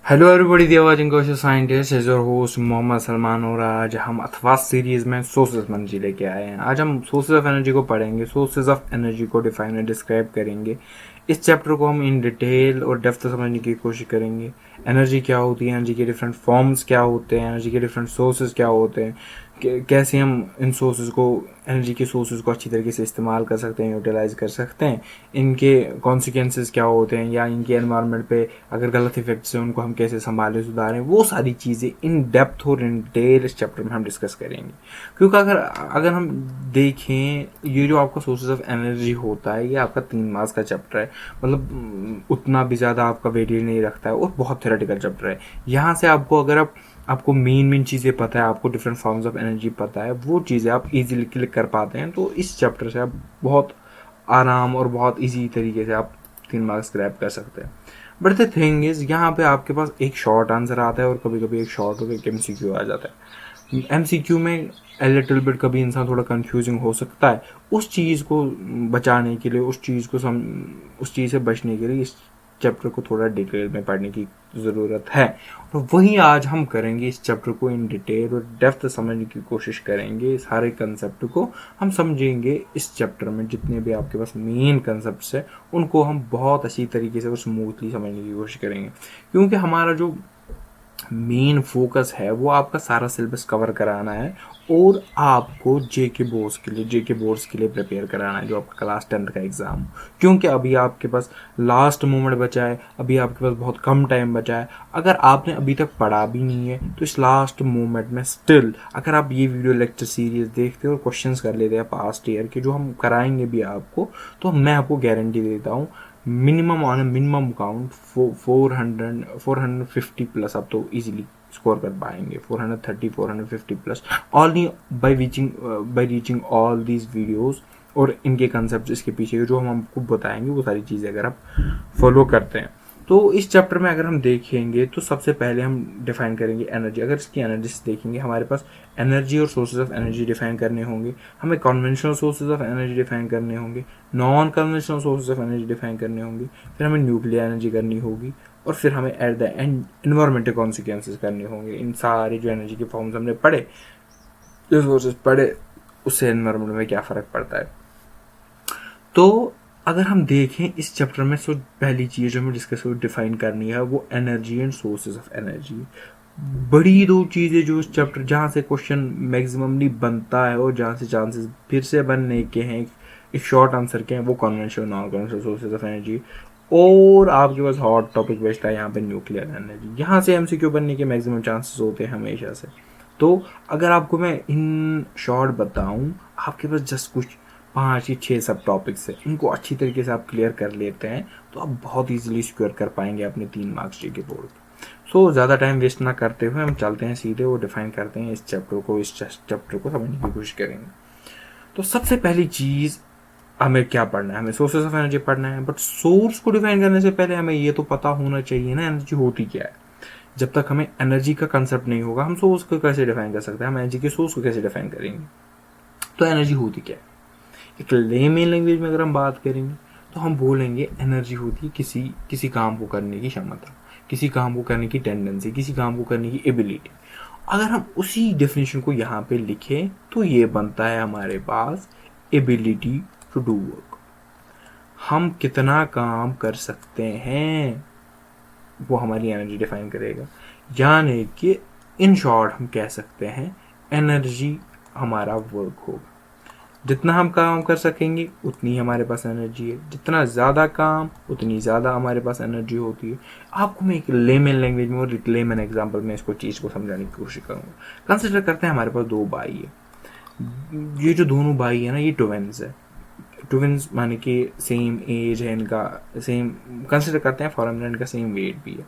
Hello everybody, दिया watching कोशिश scientist is your host Mohammad Salman. और आज हम अथवा सीरीज में सोर्सेज ऑफ एनर्जी लेके आए हैं। आज हम सोर्सेज ऑफ एनर्जी को पढ़ेंगे, सोर्सेज ऑफ एनर्जी को डिफाइन और डिस्क्राइब करेंगे। इस चैप्टर को हम इन डिटेल और डेप्थ समझने की कोशिश करेंगे। एनर्जी क्या होती है, एनर्जी के डिफरेंट फॉर्म्स क्या होते हैं, एनर्जी के डिफरेंट सोर्सेज क्या होते हैं, कैसे हम इन सोर्सेज को, एनर्जी के सोर्सेज को अच्छी तरीके से इस्तेमाल कर सकते हैं, यूटिलाइज कर सकते हैं। इनके कॉन्सिक्वेंसेस क्या होते हैं, या इनके एनवायरनमेंट पे अगर गलत इफेक्ट्स हैं उनको हम कैसे संभालें, सुधारें, वो सारी चीज़ें इन डेप्थ और इन डिटेल इस चैप्टर में हम डिस्कस करेंगे। क्योंकि अगर अगर हम देखें, ये जो आपका सोर्सेज ऑफ एनर्जी होता है ये आपका 3 मार्क्स का चैप्टर है। मतलब उतना भी ज़्यादा आपका वेटेज नहीं रखता है और बहुत थ्योरेटिकल चैप्टर है। यहाँ से आपको, अगर आपको मेन चीज़ें पता है, आपको डिफरेंट फॉर्म्स ऑफ एनर्जी पता है, वो चीज़ें आप इजीली क्लिक कर पाते हैं। तो इस चैप्टर से आप बहुत आराम और बहुत इजी तरीके से आप 3 मार्क्स ग्रैब कर सकते हैं। बट द थिंग इज, यहाँ पे आपके पास एक शॉर्ट आंसर आता है और कभी कभी एक शॉर्ट और एक एमसीक्यू आ जाता है। एमसीक्यू में लिटिल बिट कभी इंसान थोड़ा कंफ्यूजिंग हो सकता है। उस चीज़ को बचाने के लिए, उस चीज़ से बचने के लिए इस चैप्टर को थोड़ा डिटेल में पढ़ने की ज़रूरत है। और वही आज हम करेंगे, इस चैप्टर को इन डिटेल और डेप्थ समझने की कोशिश करेंगे। सारे कंसेप्ट को हम समझेंगे इस चैप्टर में। जितने भी आपके पास मेन कंसेप्ट्स हैं उनको हम बहुत अच्छी तरीके से और स्मूथली समझने की कोशिश करेंगे। क्योंकि हमारा जो मेन फोकस है वो आपका सारा सिलेबस कवर कराना है और आपको जेके बोर्ड्स के लिए प्रिपेयर कराना है, जो आपका क्लास 10th का एग्ज़ाम। क्योंकि अभी आपके पास लास्ट मोमेंट बचा है, अभी आपके पास बहुत कम टाइम बचा है। अगर आपने अभी तक पढ़ा भी नहीं है तो इस लास्ट मोमेंट में स्टिल अगर आप ये वीडियो लेक्चर सीरीज देखते हो और क्वेश्चंस कर लेते हैं पास्ट ईयर के, जो हम कराएंगे भी आपको, तो मैं आपको गारंटी देता हूँ minimum on minimum count 450 plus आप तो इजीली स्कोर कर पाएंगे। 430 450 plus only by reaching all these videos. और इनके कंसेप्ट, इसके पीछे जो हम आपको बताएंगे वो सारी चीज़ें अगर आप फॉलो करते हैं। तो इस चैप्टर में अगर हम देखेंगे तो सबसे पहले हम डिफाइन करेंगे एनर्जी। अगर इसकी एनर्जी से देखेंगे, हमारे पास एनर्जी और सोर्सेज ऑफ एनर्जी डिफाइन करने होंगे। हमें conventional sources of energy define करने होंगे, non conventional sources of energy define करने होंगे, फिर हमें न्यूक्लियर एनर्जी करनी होगी, और फिर हमें at the end environmental consequences करने होंगे। इन सारी जो एनर्जी के फॉर्म्स हमने पढ़े, जो सोर्सेज पढ़े, उससे एनवायरमेंट में क्या फ़र्क पड़ता है। तो अगर हम देखें इस चैप्टर में, तो पहली चीज़ जो हमें डिस्कस डिफाइन करनी है वो energy and sources of energy. बड़ी दो चीज़ें जो इस चैप्टर, जहाँ से क्वेश्चन मैक्सिममली बनता है और जहाँ से चांसेस फिर से बनने के हैं एक शॉर्ट आंसर के हैं, वो conventional non conventional sources of energy. और आपके पास हॉट टॉपिक बचता है यहाँ पे न्यूक्लियर एनर्जी। यहाँ से एमसीक्यू बनने के मैक्सिमम चांसेस होते हैं हमेशा से। तो अगर आपको मैं इन शॉर्ट बताऊँ, आपके पास जस्ट कुछ 5 या 6 सब टॉपिक्स है, इनको अच्छी तरीके से आप क्लियर कर लेते हैं तो आप बहुत इजीली स्क्योर कर पाएंगे अपने 3 मार्क्स जी के बोर्ड। सो ज़्यादा टाइम वेस्ट ना करते हुए हम चलते हैं सीधे वो डिफाइन करते हैं इस चैप्टर को समझने की कोशिश करेंगे। तो सबसे पहली चीज़, हमें क्या पढ़ना है, हमें सोर्सेस ऑफ एनर्जी पढ़ना है। बट सोर्स को डिफाइन करने से पहले हमें ये तो पता होना चाहिए ना एनर्जी होती क्या है। जब तक हमें एनर्जी का कंसेप्ट नहीं होगा, हम सोर्स को कैसे डिफाइन कर सकते हैं, हम एनर्जी के सोर्स को कैसे डिफाइन करेंगे। तो एनर्जी होती क्या है, एक लेमेन लैंग्वेज में अगर हम बात करेंगे तो हम बोलेंगे एनर्जी होती है किसी काम को करने की क्षमता, किसी काम को करने की टेंडेंसी, किसी काम को करने की एबिलिटी। अगर हम उसी डेफिनेशन को यहाँ पे लिखें तो ये बनता है हमारे पास एबिलिटी टू डू वर्क। हम कितना काम कर सकते हैं वो हमारी एनर्जी डिफाइन करेगा। यानी कि इन शॉर्ट हम कह सकते हैं एनर्जी हमारा वर्क होगा। जितना हम काम कर सकेंगे उतनी हमारे पास एनर्जी है, जितना ज़्यादा काम उतनी ज़्यादा हमारे पास एनर्जी होती है। आपको मैं एक लेमन लैंग्वेज में और एक लेमन एग्जांपल में इसको चीज़ को समझाने की कोशिश करूँगा। कंसिडर करते हैं हमारे पास 2 भाई है। ये जो दोनों भाई है ना, ये ट्विन्स है। ट्विन्स माने कि सेम एज है इनका, सेम कंसिडर करते हैं फॉर्मूला, इनका सेम वेट भी है,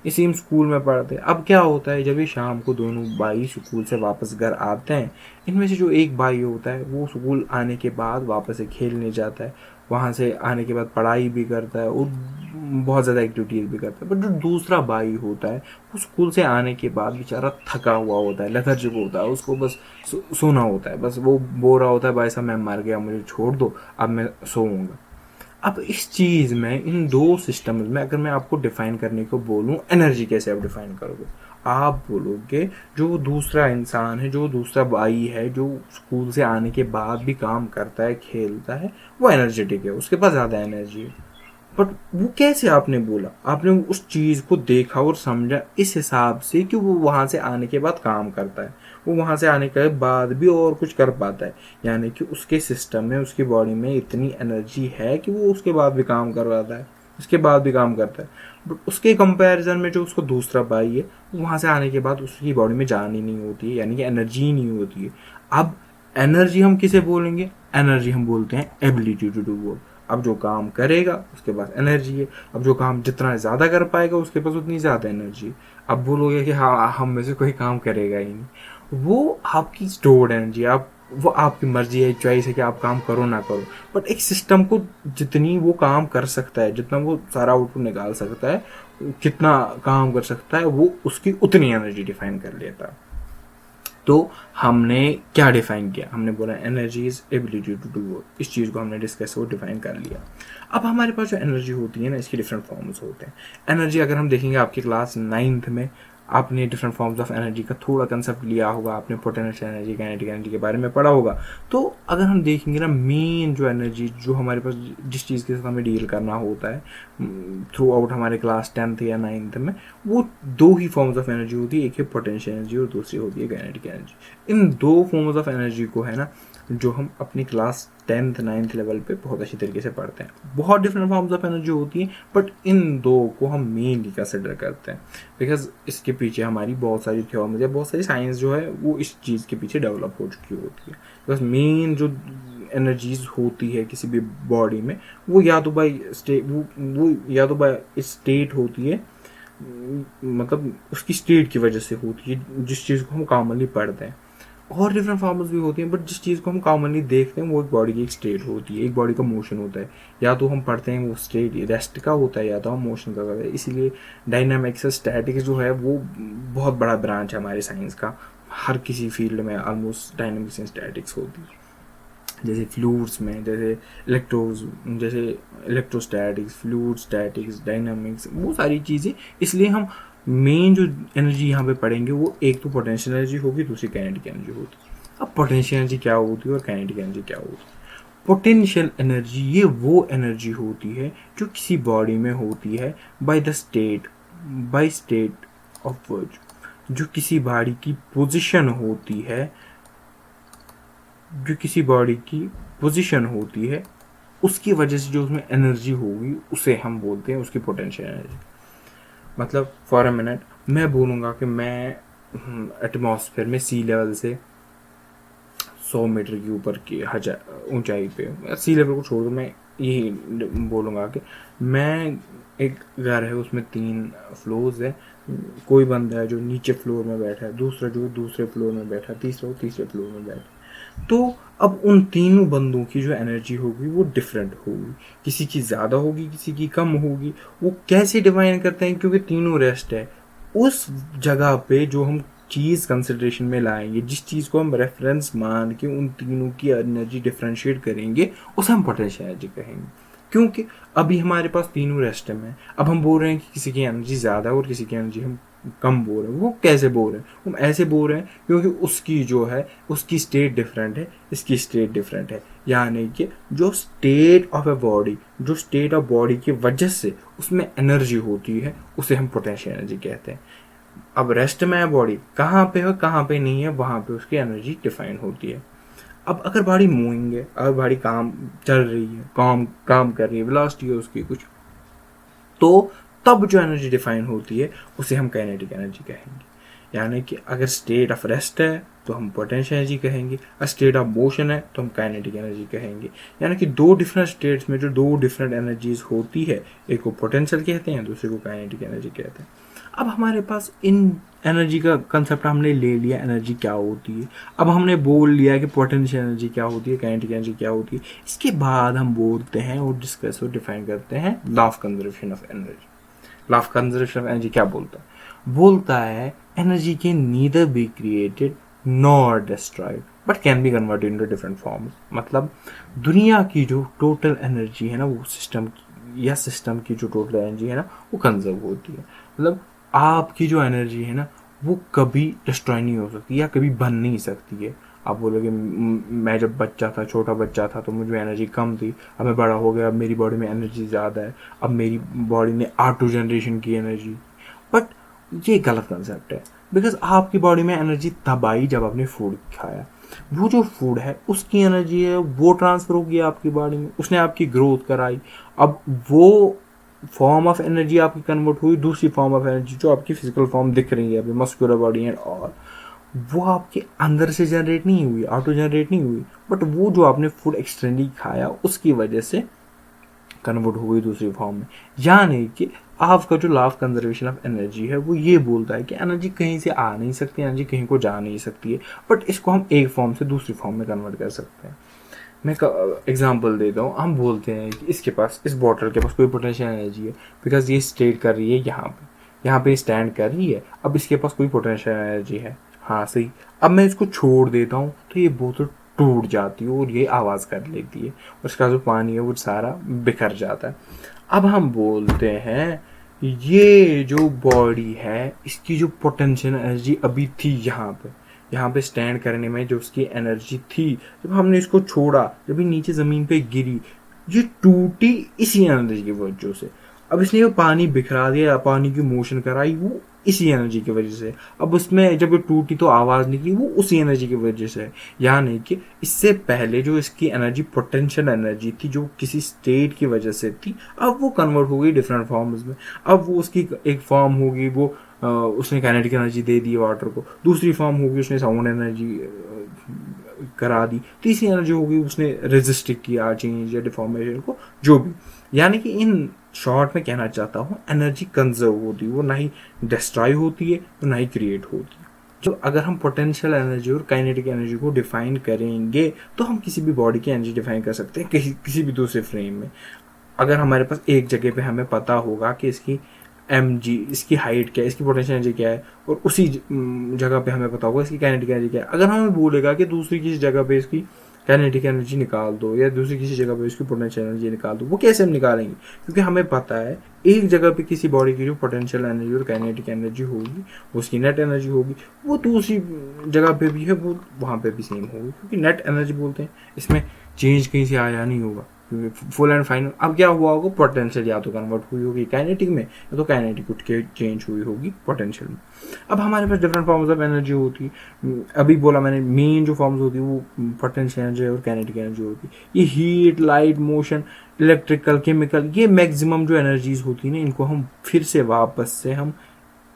ये सेम स्कूल में पढ़ते हैं। अब क्या होता है, जब ये शाम को दोनों भाई स्कूल से वापस घर आते हैं, इनमें से जो एक भाई होता है वो स्कूल आने के बाद वापस से खेलने जाता है, वहाँ से आने के बाद पढ़ाई भी करता है और बहुत ज़्यादा एक्टिविटीज़ भी करता है। बट जो दूसरा भाई होता है वो स्कूल से आने के बाद बेचारा थका हुआ होता है, लेथर्जिक होता है, उसको बस सोना होता है। बस वो बोल रहा होता है भाई साहब मैं मर गया, मुझे छोड़ दो, अब मैं सोऊंगा। अब इस चीज़ में, इन दो सिस्टम में अगर मैं आपको डिफाइन करने को बोलूँ, एनर्जी कैसे आप डिफाइन करोगे? आप बोलोगे जो दूसरा इंसान है, जो दूसरा भाई है, जो स्कूल से आने के बाद भी काम करता है, खेलता है, वो एनर्जेटिक है, उसके पास ज़्यादा एनर्जी है। बट वो कैसे आपने बोला? आपने उस चीज़ को देखा और समझा इस हिसाब से कि वो वहाँ से आने के बाद काम करता है, वो वहाँ से आने के बाद भी और कुछ कर पाता है, यानी कि उसके सिस्टम में, उसकी बॉडी में इतनी एनर्जी है कि वो उसके बाद भी काम कर पाता है, उसके बाद भी काम करता है। बट उसके कंपैरिजन में जो उसको दूसरा भाई है, वहाँ से आने के बाद उसकी बॉडी में जान ही नहीं होती है, यानी कि एनर्जी ही नहीं होती है। अब एनर्जी हम किसे बोलेंगे? एनर्जी हम बोलते हैं एबिलिटी टू डू वर्क। अब जो काम करेगा उसके पास एनर्जी है, अब जो काम जितना ज़्यादा कर पाएगा उसके पास उतनी ज़्यादा एनर्जी है। अब बोलोगे कि हाँ, हम में से कोई काम करेगा ही नहीं, वो आपकी स्टोर्ड एनर्जी, आप वो आपकी मर्जी है, चॉइस है कि आप काम करो ना करो। बट एक सिस्टम को जितनी वो काम कर सकता है, जितना वो सारा आउटपुट निकाल सकता है, कितना काम कर सकता है, वो उसकी उतनी एनर्जी डिफाइन कर लेता है। तो हमने क्या डिफाइन किया? हमने बोला energy is ability to do work. इस चीज़ को हमने डिस्कस और डिफाइन कर लिया। अब हमारे पास जो एनर्जी होती है ना, इसके डिफरेंट फॉर्म्स होते हैं। एनर्जी अगर हम देखेंगे, आपकी क्लास 9th में आपने डिफरेंट फॉर्म्स ऑफ एनर्जी का थोड़ा कंसेप्ट लिया होगा, आपने पोटेंशियल एनर्जी, काइनेटिक एनर्जी के बारे में पढ़ा होगा। तो अगर हम देखेंगे ना, मेन जो एनर्जी जो हमारे पास, जिस चीज़ के साथ हमें डील करना होता है थ्रू आउट हमारे क्लास 10th या 9th में, वो दो ही फॉर्म्स ऑफ एनर्जी होती है। एक है पोटेंशियल एनर्जी और दूसरी होती है काइनेटिक एनर्जी। इन दो फॉर्म्स ऑफ एनर्जी को है ना, जो हम अपनी क्लास 10th 9th लेवल पे बहुत अच्छी तरीके से पढ़ते हैं। बहुत डिफरेंट फॉर्म्स ऑफ एनर्जी होती है, बट इन दो को हम मेनली कंसिडर करते हैं, बिकॉज इसके पीछे हमारी बहुत सारी थ्योरीज या बहुत सारी साइंस जो है वो इस चीज़ के पीछे डेवलप हो चुकी होती है। बिकॉज मेन जो एनर्जीज होती है किसी भी बॉडी में, वो या तो बाई स्टेट, वो या तो बाई स्टेट होती है, मतलब उसकी स्टेट की वजह से होती है, जिस चीज़ को हम कॉमनली पढ़ते हैं। और डिफरेंट फॉर्म्स भी होती हैं, बट जिस चीज़ को हम कॉमनली देखते हैं वो एक बॉडी की एक स्टेट होती है, एक बॉडी का मोशन होता है। या तो हम पढ़ते हैं वो स्टेट रेस्ट का होता है, या तो हम मोशन का करते हैं। इसीलिए डायनामिक्स स्टैटिक्स जो है वो बहुत बड़ा ब्रांच है हमारे साइंस का। हर किसी फील्ड में ऑलमोस्ट डायनामिक्स एंड स्टैटिक्स होती है। जैसे फ्लूइड्स में, जैसे इलेक्ट्रोस्टैटिक्स, फ्लूइड स्टैटिक्स, डायनामिक्स, वो सारी चीज़ें। इसलिए हम मेन जो एनर्जी यहाँ पे पढ़ेंगे वो एक तो पोटेंशियल एनर्जी होगी, दूसरी काइनेटिक एनर्जी होगी। अब पोटेंशियल एनर्जी क्या होती है और काइनेटिक एनर्जी क्या होती है? पोटेंशियल एनर्जी ये वो एनर्जी होती है जो किसी बॉडी में होती है बाय स्टेट ऑफ वर्क। जो किसी बॉडी की पोजीशन होती है, उसकी वजह से जो उसमें एनर्जी होगी उसे हम बोलते हैं उसकी पोटेंशियल एनर्जी। मतलब फॉर अ मिनट मैं बोलूँगा कि मैं एटमॉस्फेयर में सी लेवल से 100 मीटर के ऊपर की ऊंचाई पे, सी लेवल को छोड़ दो, मैं यही बोलूँगा कि मैं, एक घर है उसमें 3 फ्लोर्स है, कोई बंदा है जो नीचे फ्लोर में बैठा है, दूसरा जो दूसरे फ्लोर में बैठा है, तीसरा तीसरे फ्लोर में बैठा है। तो अब उन तीनों बंदों की जो एनर्जी होगी वो डिफरेंट होगी, किसी की ज़्यादा होगी, किसी की कम होगी। वो कैसे डिफाइन करते हैं? क्योंकि तीनों रेस्ट है। उस जगह पे जो हम चीज़ कंसिडरेशन में लाएंगे, जिस चीज़ को हम रेफरेंस मान के उन तीनों की एनर्जी डिफरेंशिएट करेंगे, उसे हम पोटेंशियल एनर्जी कहेंगे। क्योंकि अभी हमारे पास तीनों रेस्ट में, अब हम बोल रहे हैं कि किसी की एनर्जी ज़्यादा है और किसी की एनर्जी हम कम बोल रहे हैं। वो कैसे बोल रहे हैं? हम ऐसे बोल रहे हैं क्योंकि उसकी जो है उसकी स्टेट डिफरेंट है, इसकी स्टेट डिफरेंट है। यानी कि जो स्टेट ऑफ ए बॉडी, जो स्टेट ऑफ बॉडी की वजह से उसमें एनर्जी होती है, उसे हम पोटेंशियल एनर्जी कहते हैं। अब रेस्ट में है बॉडी, कहाँ पे है कहाँ पे नहीं है, वहाँ पे उसकी एनर्जी डिफाइन होती है। अब अगर बॉडी मूविंग है, अगर बॉडी काम चल रही है, काम कर रही है, वेलोसिटी है उसकी कुछ, तो तब जो एनर्जी डिफाइन होती है उसे हम काइनेटिक एनर्जी कहेंगे। यानी कि अगर स्टेट ऑफ रेस्ट है तो हम पोटेंशियल एनर्जी कहेंगे, और स्टेट ऑफ मोशन है तो हम काइनेटिक एनर्जी कहेंगे। यानी कि दो डिफरेंट स्टेट्स में जो दो डिफरेंट एनर्जीज होती है, एक को पोटेंशियल कहते हैं, दूसरे को काइनेटिक एनर्जी कहते हैं। अब हमारे पास इन एनर्जी का कंसेप्ट हमने ले लिया, एनर्जी क्या होती है। अब हमने बोल लिया कि पोटेंशियल एनर्जी क्या होती है, काइनेटिक एनर्जी क्या होती है। इसके बाद हम बोलते हैं और डिस्कस और डिफाइन करते हैं law of conservation of energy. Law of conservation of energy क्या बोलता है? Energy can neither be created not destroyed but can be converted into different forms. मतलब दुनिया की जो टोटल एनर्जी है ना, वो सिस्टम की जो टोटल एनर्जी है ना, वो कंजर्व होती है। मतलब आपकी जो एनर्जी है ना, वो कभी डिस्ट्रॉय नहीं हो सकती या कभी बन नहीं सकती है। आप बोलोगे मैं जब बच्चा था, छोटा बच्चा था, तो मुझे एनर्जी कम थी, अब मैं बड़ा हो गया, अब मेरी बॉडी में एनर्जी ज़्यादा है, अब मेरी बॉडी ने ऑटो जनरेशन की एनर्जी। बट ये गलत कंसेप्ट है, बिकॉज आपकी बॉडी में एनर्जी तब आई जब आपने फूड खाया। वो जो फूड है उसकी एनर्जी है, वो ट्रांसफर होगी आपकी बॉडी में, उसने आपकी ग्रोथ कराई। अब वो फॉर्म ऑफ एनर्जी आपकी कन्वर्ट हुई दूसरी फॉर्म ऑफ एनर्जी, जो आपकी फिजिकल फॉर्म दिख रही है अभी, मस्कुलर बॉडी एंड ऑल, वो आपके अंदर से जनरेट नहीं हुई, ऑटो जनरेट नहीं हुई, बट वो जो आपने फूड एक्सटर्नली खाया उसकी वजह से कन्वर्ट हो गई दूसरी फॉर्म में। यानी कि आपका जो law of conservation of energy है वो ये बोलता है कि एनर्जी कहीं से आ नहीं सकती, एनर्जी कहीं को जा नहीं सकती है, बट इसको हम एक फॉर्म से दूसरी फॉर्म में कन्वर्ट कर सकते हैं। मैं एग्जांपल देता हूँ। हम बोलते हैं कि इसके पास, इस बॉटल के पास कोई पोटेंशियल एनर्जी है, बिकॉज ये स्टेट कर रही है यहाँ पे स्टैंड कर रही है, अब इसके पास कोई पोटेंशियल एनर्जी है। हाँ सही। अब मैं इसको छोड़ देता हूँ तो ये बोतल टूट जाती है और ये आवाज़ कर लेती है, और इसका जो पानी है वो सारा बिखर जाता है। अब हम बोलते हैं ये जो बॉडी है इसकी जो पोटेंशियल एनर्जी अभी थी यहाँ पे स्टैंड करने में, जो उसकी एनर्जी थी, जब हमने इसको छोड़ा, जब ये नीचे ज़मीन पे गिरी, ये टूटी इसी एनर्जी की वजह से। अब इसने वो पानी बिखरा दिया, पानी की मोशन कराई, वो इसी एनर्जी की वजह से। अब उसमें जब ये टूटी तो आवाज़ निकली, वो उसी एनर्जी की वजह से है। यानी कि इससे पहले जो इसकी एनर्जी पोटेंशियल एनर्जी थी, जो किसी स्टेट की वजह से थी, अब वो कन्वर्ट हो गई डिफरेंट फॉर्म्स में। अब वो उसकी एक फॉर्म होगी, वो उसने kinetic energy they the water को, दूसरी फॉर्म होगी उसने साउंड एनर्जी करा दी, तीसरी एनर्जी होगी उसने रेजिस्ट किया चेंज या डिफॉर्मेशन को, जो भी। यानी कि इन शॉर्ट में कहना चाहता हूँ, एनर्जी कंजर्व होती है, वो ना ही डिस्ट्रॉय होती है, वो ना ही क्रिएट होती है। तो अगर हम पोटेंशियल एनर्जी और काइनेटिक एनर्जी को डिफाइन करेंगे तो हम किसी भी बॉडी की एनर्जी डिफाइन कर सकते हैं किसी भी दूसरे फ्रेम में। अगर हमारे पास एक जगह पे हमें पता होगा कि इसकी mg, इसकी हाइट क्या है, इसकी पोटेंशियल एनर्जी क्या है, और उसी जगह पे हमें पता होगा इसकी काइनेटिक एनर्जी क्या है। अगर हमें बोलेगा कि दूसरी किसी जगह पे इसकी काइनेटिक एनर्जी निकाल दो या दूसरी किसी जगह पे इसकी पोटेंशियल एनर्जी निकाल दो, वो कैसे हम निकालेंगे? क्योंकि हमें पता है एक जगह पे किसी बॉडी की जो पोटेंशियल एनर्जी और काइनेटिक एनर्जी होगी, उसकी नेट एनर्जी होगी, वो दूसरी जगह पे भी है, वो वहाँ पे भी सेम होगी, क्योंकि नेट एनर्जी बोलते हैं, इसमें चेंज कहीं से आया नहीं होगा, फुल एंड फाइनल। अब क्या हुआ होगा, पोटेंशियल या तो कन्वर्ट हुई होगी काइनेटिक में, या तो काइनेटिक उठ के चेंज हुई होगी पोटेंशियल में। अब हमारे पास डिफरेंट फॉर्म्स ऑफ एनर्जी होती है। अभी बोला मैंने, मेन जो फॉर्म्स होती है वो पोटेंशियल एनर्जी और काइनेटिक एनर्जी होती है। ये heat, light, motion, electrical, chemical, ये मैक्सिमम जो एनर्जीज होती है ना, इनको हम फिर से वापस से हम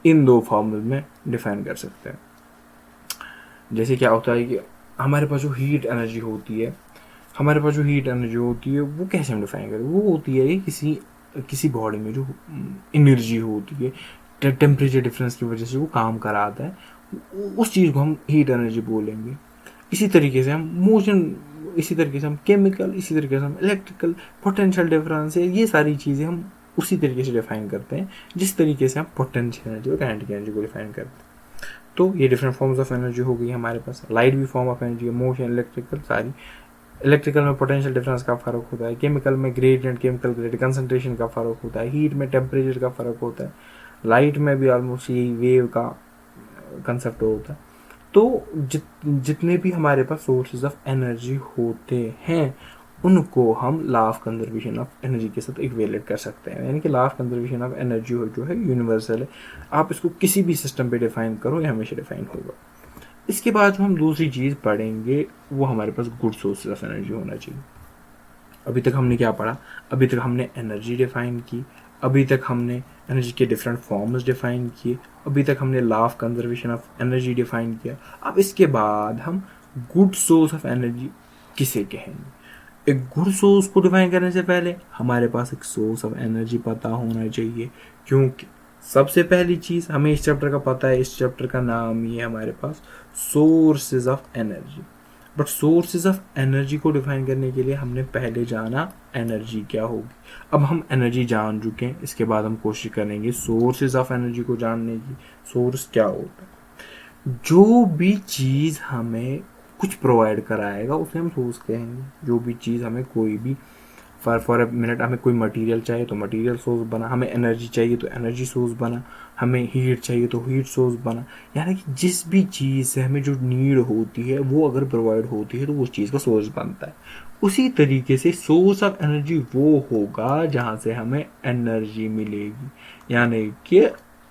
इन दो फॉर्मूल में डिफाइन कर सकते हैं। जैसे क्या होता है कि हमारे पास जो हीट एनर्जी होती है, वो कैसे हम डिफाइन करें? वो होती है किसी बॉडी में जो एनर्जी होती है, टेम्परेचर डिफरेंस की वजह से वो काम कराता है, उस चीज़ को हम हीट एनर्जी बोलेंगे। इसी तरीके से हम मोशन, इसी तरीके से हम केमिकल, इसी तरीके से हम इलेक्ट्रिकल, पोटेंशियल डिफरेंस है, ये सारी चीज़ें हम उसी तरीके से डिफाइन करते हैं जिस तरीके से हम पोटेंशियल एनर्जी और काइनेटिक एनर्जी को डिफाइन करते हैं। तो ये डिफरेंट फॉर्म्स ऑफ एनर्जी हो गई हमारे पास। लाइट भी फॉर्म ऑफ एनर्जी है, मोशन, इलेक्ट्रिकल, सारी। इलेक्ट्रिकल में पोटेंशियल डिफरेंस का फ़र्क होता है, केमिकल में ग्रेडियंट, केमिकल ग्रेडियंट, कंसंट्रेशन का फ़र्क होता है, हीट में टेम्परेचर का फ़र्क होता है, लाइट में भी ऑलमोस्ट यही वेव का कंसेप्ट होता है। तो जितने भी हमारे पास सोर्सेज ऑफ एनर्जी होते हैं उनको हम law of conservation of energy के साथ इक्वेलेट कर सकते हैं। यानी कि law of conservation of energy जो है यूनिवर्सल है, आप इसको किसी भी सिस्टम पे डिफाइन करो, ये हमेशा डिफाइन होगा। इसके बाद जो हम दूसरी चीज़ पढ़ेंगे वो हमारे पास गुड सोर्सेज ऑफ एनर्जी होना चाहिए। अभी तक हमने क्या पढ़ा? अभी तक हमने एनर्जी डिफाइन की, अभी तक हमने एनर्जी के डिफरेंट फॉर्म्स डिफाइन किए, अभी तक हमने law of conservation of energy define किया। अब इसके बाद हम गुड सोर्स ऑफ एनर्जी किसे कहेंगे? एक गुड सोर्स को डिफाइन करने से पहले हमारे पास एक सोर्स ऑफ एनर्जी पता होना चाहिए, क्योंकि सबसे पहली चीज़ हमें इस चैप्टर का पता है, इस चैप्टर का नाम ही है हमारे पास sources of energy. But sources of energy को डिफाइन करने के लिए हमने पहले जाना एनर्जी क्या होगी। अब हम एनर्जी जान चुके हैं, इसके बाद हम कोशिश करेंगे सोर्सेज ऑफ एनर्जी को जानने की, सोर्स क्या होता है। जो भी चीज़ हमें कुछ प्रोवाइड कराएगा उसे हम सोर्स कहेंगे। जो भी चीज़ हमें कोई भी फॉर अ मिनट हमें कोई मटेरियल चाहिए तो मटेरियल सोर्स बना, हमें एनर्जी चाहिए तो एनर्जी सोर्स बना, हमें हीट चाहिए तो हीट सोर्स बना। यानी कि जिस भी चीज़ से हमें जो नीड होती है वो अगर प्रोवाइड होती है तो उस चीज़ का सोर्स बनता है। उसी तरीके से सोर्स ऑफ एनर्जी वो होगा जहाँ से हमें एनर्जी मिलेगी, यानी कि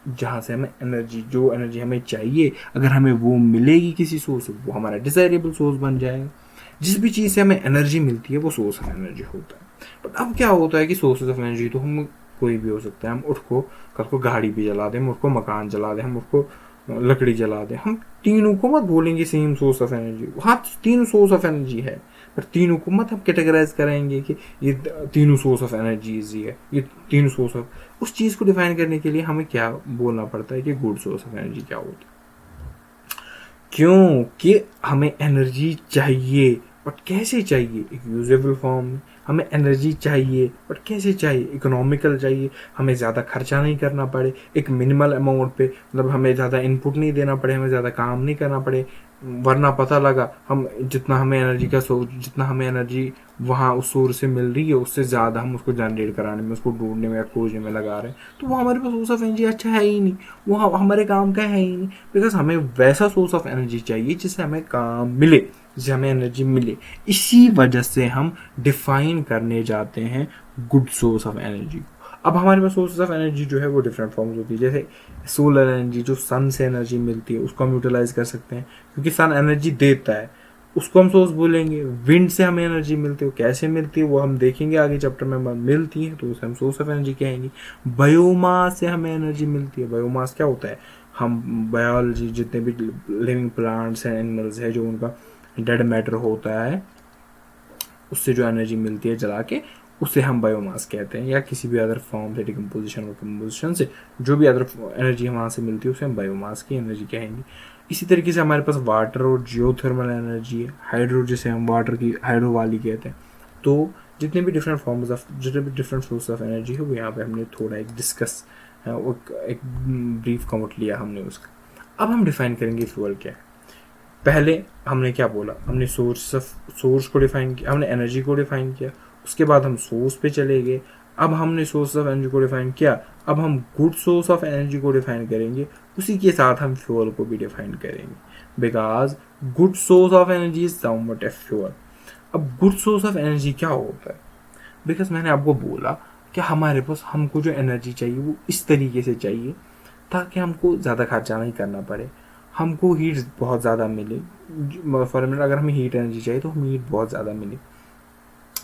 जहाँ से हमें एनर्जी, जो एनर्जी हमें चाहिए अगर हमें वो मिलेगी किसी सोर्स से, वो हमारा डिजायरेबल सोर्स बन जाएगा। जिस भी चीज़ से हमें एनर्जी मिलती है वो सोर्स ऑफ एनर्जी होता है। बट अब क्या होता है कि सोर्सेज ऑफ एनर्जी तो हम कोई भी हो सकता है। हम उठ को कल को गाड़ी भी जला दें, हम उसको मकान जला दें, हम उसको लकड़ी जला दें, हम तीनों को मत बोलेंगे सेम सोर्स ऑफ एनर्जी। हाँ, तीनों सोर्स ऑफ एनर्जी है, पर तीनों को मत हम कैटेगराइज करेंगे कि ये तीनों सोर्स ऑफ एनर्जीज ही है, ये तीनों सोर्स ऑफ। उस चीज़ को डिफाइन करने के लिए हमें क्या बोलना पड़ता है कि गुड सोर्स ऑफ एनर्जी क्या होती है। क्योंकि हमें एनर्जी चाहिए, बट कैसे चाहिए? एक यूजेबल फॉर्म में। हमें एनर्जी चाहिए बट कैसे चाहिए? इकोनॉमिकल चाहिए, हमें ज़्यादा खर्चा नहीं करना पड़े, एक मिनिमल अमाउंट पे, मतलब हमें ज़्यादा इनपुट नहीं देना पड़े, हमें ज़्यादा काम नहीं करना पड़े। वरना पता लगा हम जितना हमें एनर्जी का सोर्स, जितना हमें एनर्जी वहाँ उस सोर्स से मिल रही है उससे ज़्यादा हम उसको जनरेट कराने में, उसको ढूंढने में या खोजने में लगा रहे हैं, तो वो हमारे पास सोर्स ऑफ एनर्जी अच्छा है ही नहीं, वो हमारे काम का है ही नहीं। बिकॉज हमें वैसा सोर्स ऑफ एनर्जी चाहिए जिससे हमें काम मिले, जिससे हमें एनर्जी मिले। इसी वजह से हम डिफाइन करने जाते हैं गुड सोर्स ऑफ एनर्जी। अब हमारे पास सोर्सेज ऑफ एनर्जी जो है वो डिफरेंट फॉर्म्स होती है। जैसे सोलर एनर्जी, जो सन से एनर्जी मिलती है, उसको हम यूटिलाइज कर सकते हैं क्योंकि सन एनर्जी देता है, उसको हम सोर्स बोलेंगे। विंड से हमें एनर्जी मिलती है, वो कैसे मिलती है वो हम देखेंगे आगे चैप्टर में। मिलती है तो उसे हम सोर्स ऑफ एनर्जी कहेंगे। बायोमास से हमें एनर्जी मिलती है। बायोमास क्या होता है? हम बायोलॉजी, जितने भी लिविंग प्लांट्स हैं, एनिमल्स है, जो उनका डेड मैटर होता है उससे जो एनर्जी मिलती है जला के, उसे हम बायोमास कहते हैं। या किसी भी अदर फॉर्म से, डिकम्पोजिशन और कंपोजिशन से जो भी अदर एनर्जी वहाँ से मिलती है उसे हम बायोमास की एनर्जी कहेंगे। इसी तरीके से हमारे पास वाटर और जियोथर्मल एनर्जी है। हाइड्रो, जिसे हम वाटर की हाइड्रो वाली कहते हैं। तो जितने भी डिफरेंट फॉर्म्स ऑफ, जितने भी डिफरेंट सोर्स ऑफ एनर्जी है वो यहाँ पे हमने थोड़ा एक डिस्कस, एक ब्रीफ काउंट लिया हमने उसका। अब हम डिफाइन करेंगे फ्यूल क्या है। पहले हमने क्या बोला? हमने सोर्स को डिफाइन किया, हमने एनर्जी को डिफाइन किया, उसके बाद हम सोर्स पे चले गए। अब हमने सोर्स ऑफ एनर्जी को डिफाइन किया, अब हम गुड सोर्स ऑफ एनर्जी को डिफाइन करेंगे, उसी के साथ हम फ्यूल को भी डिफाइन करेंगे। Because good source of energy is somewhat a fuel. अब गुड सोर्स ऑफ एनर्जी क्या होता है? बिकॉज मैंने आपको बोला कि हमारे पास, हमको जो एनर्जी चाहिए वो इस तरीके से चाहिए ताकि हमको ज़्यादा खर्चा नहीं करना पड़े, हमको हीट बहुत ज़्यादा मिले। फॉर मिनट अगर हमें हीट एनर्जी चाहिए तो हमें हीट बहुत ज़्यादा मिले,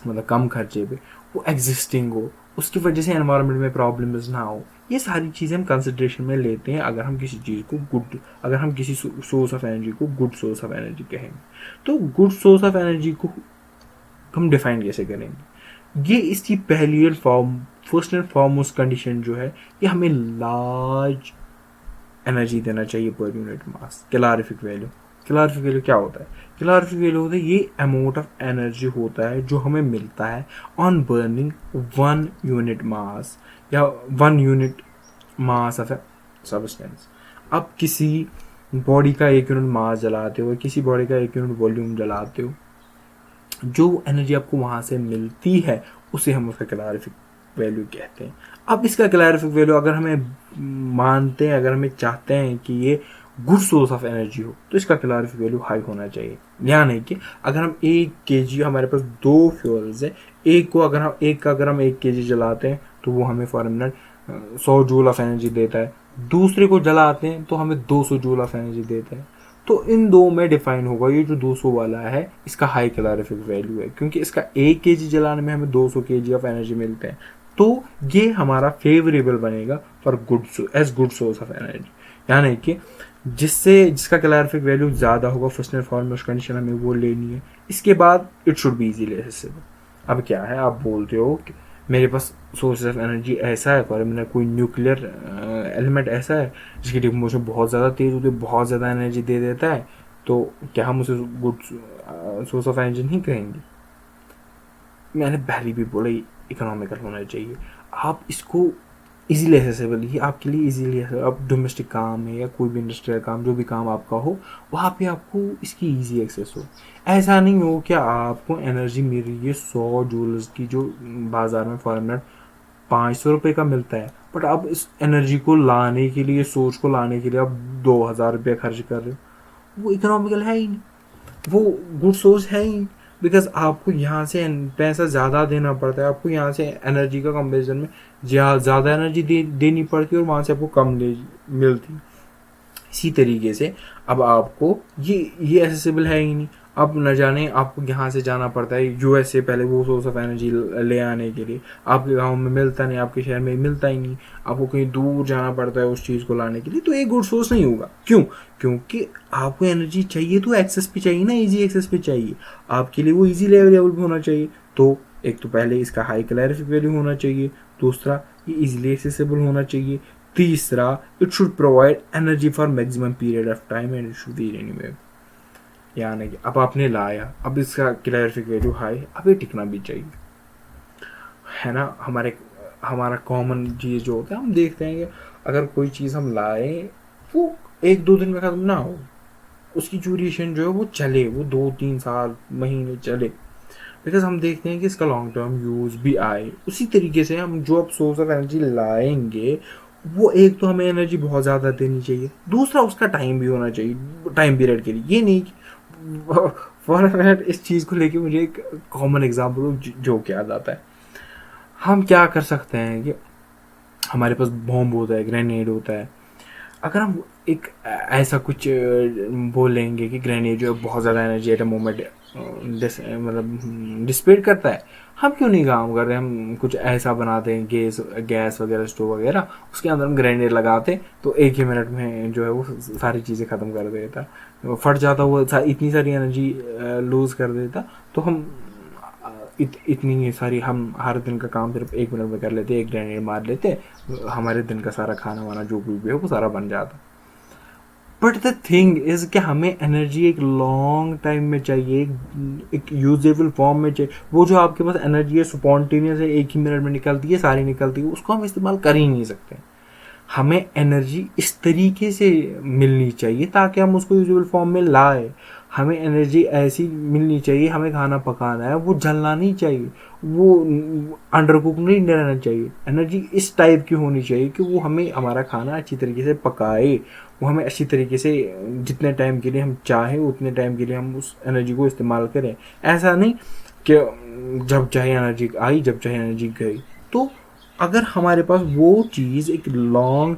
मतलब कम खर्चे पे, वो एग्जिस्टिंग हो, उसकी वजह से एनवायरनमेंट में प्रॉब्लम्स ना हो। ये सारी चीज़ें हम कंसिडरेशन में लेते हैं अगर हम किसी चीज़ को गुड, अगर हम किसी सोर्स ऑफ एनर्जी को गुड सोर्स ऑफ एनर्जी कहेंगे। तो गुड सोर्स ऑफ एनर्जी को हम डिफाइन कैसे करेंगे? ये इसकी पहली form, first and foremost condition जो है कि हमें लार्ज एनर्जी देना चाहिए per unit mass. Calorific value, calorific value क्या होता है? कैलोरीफिक वैल्यू होता है ये अमाउंट ऑफ एनर्जी होता है जो हमें मिलता है ऑन बर्निंग 1 यूनिट मास या 1 unit mass of a substance. अब किसी बॉडी का 1 यूनिट मास जलाते हो, किसी बॉडी का 1 यूनिट वॉल्यूम जलाते हो, जो एनर्जी आपको वहाँ से मिलती है उसे हम उसका कैलोरीफिक वैल्यू कहते हैं। अब इसका कैलोरीफिक वैल्यू अगर हमें मानते हैं, अगर हमें चाहते हैं कि ये गुड सोर्स ऑफ एनर्जी हो तो इसका कैलोरीफिक वैल्यू हाई होना चाहिए। यानी कि अगर हम 1 kg, हमारे पास 2 फ्यूल्स है, अगर हम 1 kg जलाते हैं तो वो हमें for minute 100 joule of energy देता है। दूसरे को जलाते हैं तो हमें 200 जूल ऑफ एनर्जी देता है। तो इन दो में डिफाइन होगा, ये जो 200 वाला है इसका हाई कैलोरीफिक वैल्यू है क्योंकि इसका 1 kg जलाने में हमें 200 kg ऑफ एनर्जी मिलते हैं। तो ये हमारा फेवरेबल बनेगा for good source of energy. यानी कि जिसका कैलोरीफिक वैल्यू ज़्यादा होगा, फर्स्ट एंड फॉरमोस्ट कंडीशन हमें वो लेनी है। इसके बाद it should be easily accessible. अब क्या है, आप बोलते हो कि मेरे पास सोर्स ऑफ एनर्जी ऐसा है, पर मेरा कोई न्यूक्लियर एलिमेंट ऐसा है जिसकी डिकम्पोजिशन बहुत ज़्यादा तेज़ होती है, बहुत ज़्यादा एनर्जी दे देता है, तो क्या हम उसे गुड सोर्स ऑफ एनर्जी नहीं कहेंगे? मैंने पहले भी बोला इकोनॉमिकल होना चाहिए। आप इसको इजीली एक्सेसिबल, ये आपके लिए इजीली, अब डोमेस्टिक काम है या कोई भी इंडस्ट्रियल काम, जो भी काम आपका हो, वहाँ पे आपको इसकी इजी एक्सेस हो। ऐसा नहीं हो कि आपको एनर्जी मिल रही है 100 जूल्स की, जो बाज़ार में फॉर मिनट 500 रुपये का मिलता है, बट आप इस एनर्जी को लाने के लिए, सोच को लाने के लिए आप 2000 रुपये खर्च कर रहे हो। वो इकोनॉमिकल है ही नहीं, वो गुड सोर्स है ही। बिकॉज आपको यहाँ से पैसा ज़्यादा देना पड़ता है, आपको यहाँ से एनर्जी का कंपेरिजन में ज़्यादा एनर्जी देनी पड़ती है और वहाँ से आपको कम मिलती। इसी तरीके से अब आपको ये एसेसिबल है ही नहीं। अब न जाने आपको यहाँ से जाना पड़ता है यूएस से पहले वो सोर्स ऑफ एनर्जी ले आने के लिए, आपके गांव में मिलता नहीं, आपके शहर में मिलता ही नहीं, आपको कहीं दूर जाना पड़ता है उस चीज़ को लाने के लिए, तो एक गुड सोर्स नहीं होगा। क्यों? क्योंकि आपको एनर्जी चाहिए तो एक्सेस भी चाहिए ना, ईजी एक्सेस भी चाहिए, आपके लिए वो ईजी अवेलेबल भी होना चाहिए। तो एक तो पहले इसका हाई कैलोरीफिक वैल्यू होना चाहिए, दूसरा ये इजीली एक्सेसिबल होना चाहिए, तीसरा it should provide energy for maximum period of time and it should be renewable. यानी कि अब आपने लाया, अब इसका कैलोरीफिक वैल्यू हाई, अब ये टिकना भी चाहिए, है ना। हमारा कॉमन चीज़ जो होता है, हम देखते हैं कि अगर कोई चीज़ हम लाए वो 1-2 दिन में ख़त्म ना हो, उसकी ड्यूरेशन जो है वो चले, वो 2-3 साल महीने चले, बिकॉज हम देखते हैं कि इसका लॉन्ग टर्म यूज़ भी आए। उसी तरीके से हम जो अब सोर्स ऑफ एनर्जी लाएंगे, वो एक तो हमें एनर्जी बहुत ज़्यादा देनी चाहिए, दूसरा उसका टाइम भी होना चाहिए, टाइम पीरियड के लिए। ये नहीं कि फॉर मिनट इस चीज़ को लेके मुझे एक कॉमन एग्जांपल जो याद आता है। हम क्या कर सकते हैं कि हमारे पास बॉम्ब होता है, ग्रेनेड होता है, अगर हम एक ऐसा कुछ बोलेंगे कि ग्रेनेड जो है बहुत ज़्यादा एनर्जी एट अ मोमेंट मतलब डिसिपेट करता है, हम क्यों नहीं काम कर रहे, हम कुछ ऐसा बनाते हैं, गैस वगैरह, स्टोव वगैरह, उसके अंदर हम ग्रेनेड लगाते तो 1 ही मिनट में जो है वो सारी चीज़ें ख़त्म कर देता, फट जाता, वो इतनी सारी एनर्जी लूज़ कर देता। तो हम इतनी सारी, हम हर दिन का काम सिर्फ 1 मिनट में कर लेते, एक ग्रेनेड मार लेते, हमारे दिन का सारा खाना वाना जो भी है वो सारा बन जाता। बट द थिंग इज कि हमें एनर्जी एक लॉन्ग टाइम में चाहिए, एक यूजेबल फॉर्म में चाहिए। वो जो आपके पास एनर्जी है स्पॉन्टेनियस है, 1 ही मिनट में निकलती है, सारी निकलती है, उसको हम इस्तेमाल कर ही नहीं सकते। हमें एनर्जी इस तरीके से मिलनी चाहिए ताकि हम उसको यूजेबल फॉर्म में लाए। हमें एनर्जी ऐसी मिलनी चाहिए, हमें खाना पकाना है, वो जलना नहीं चाहिए, वो अंडर कुक नहीं रहना चाहिए। एनर्जी इस टाइप की होनी चाहिए कि वो हमें हमारा खाना अच्छी तरीके से पकाए, वो हमें अच्छी तरीके से जितने टाइम के लिए हम चाहें उतने टाइम के लिए हम उस एनर्जी को इस्तेमाल करें। ऐसा नहीं कि जब चाहे एनर्जी आई, जब चाहे एनर्जी गई। तो अगर हमारे पास वो चीज़ एक लॉन्ग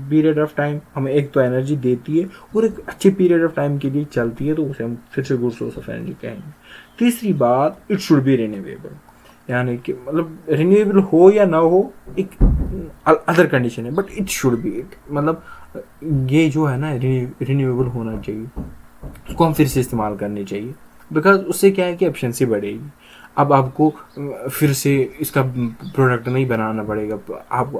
पीरियड ऑफ टाइम हमें एक तो एनर्जी देती है और एक अच्छे पीरियड ऑफ टाइम के लिए चलती है, तो उसे हम फिर से गुड सोर्स ऑफ एनर्जी कहेंगे। तीसरी बात, इट शुड बी रिन्यूएबल, यानी कि मतलब रिन्यूएबल हो या ना हो एक अदर कंडीशन है, but it should be, it मतलब ये जो है ना रिन्यूएबल होना चाहिए, उसको हम फिर से इस्तेमाल करनी चाहिए। बिकॉज उससे क्या है कि एफिशिएंसी बढ़ेगी। अब आपको फिर से इसका प्रोडक्ट नहीं बनाना पड़ेगा,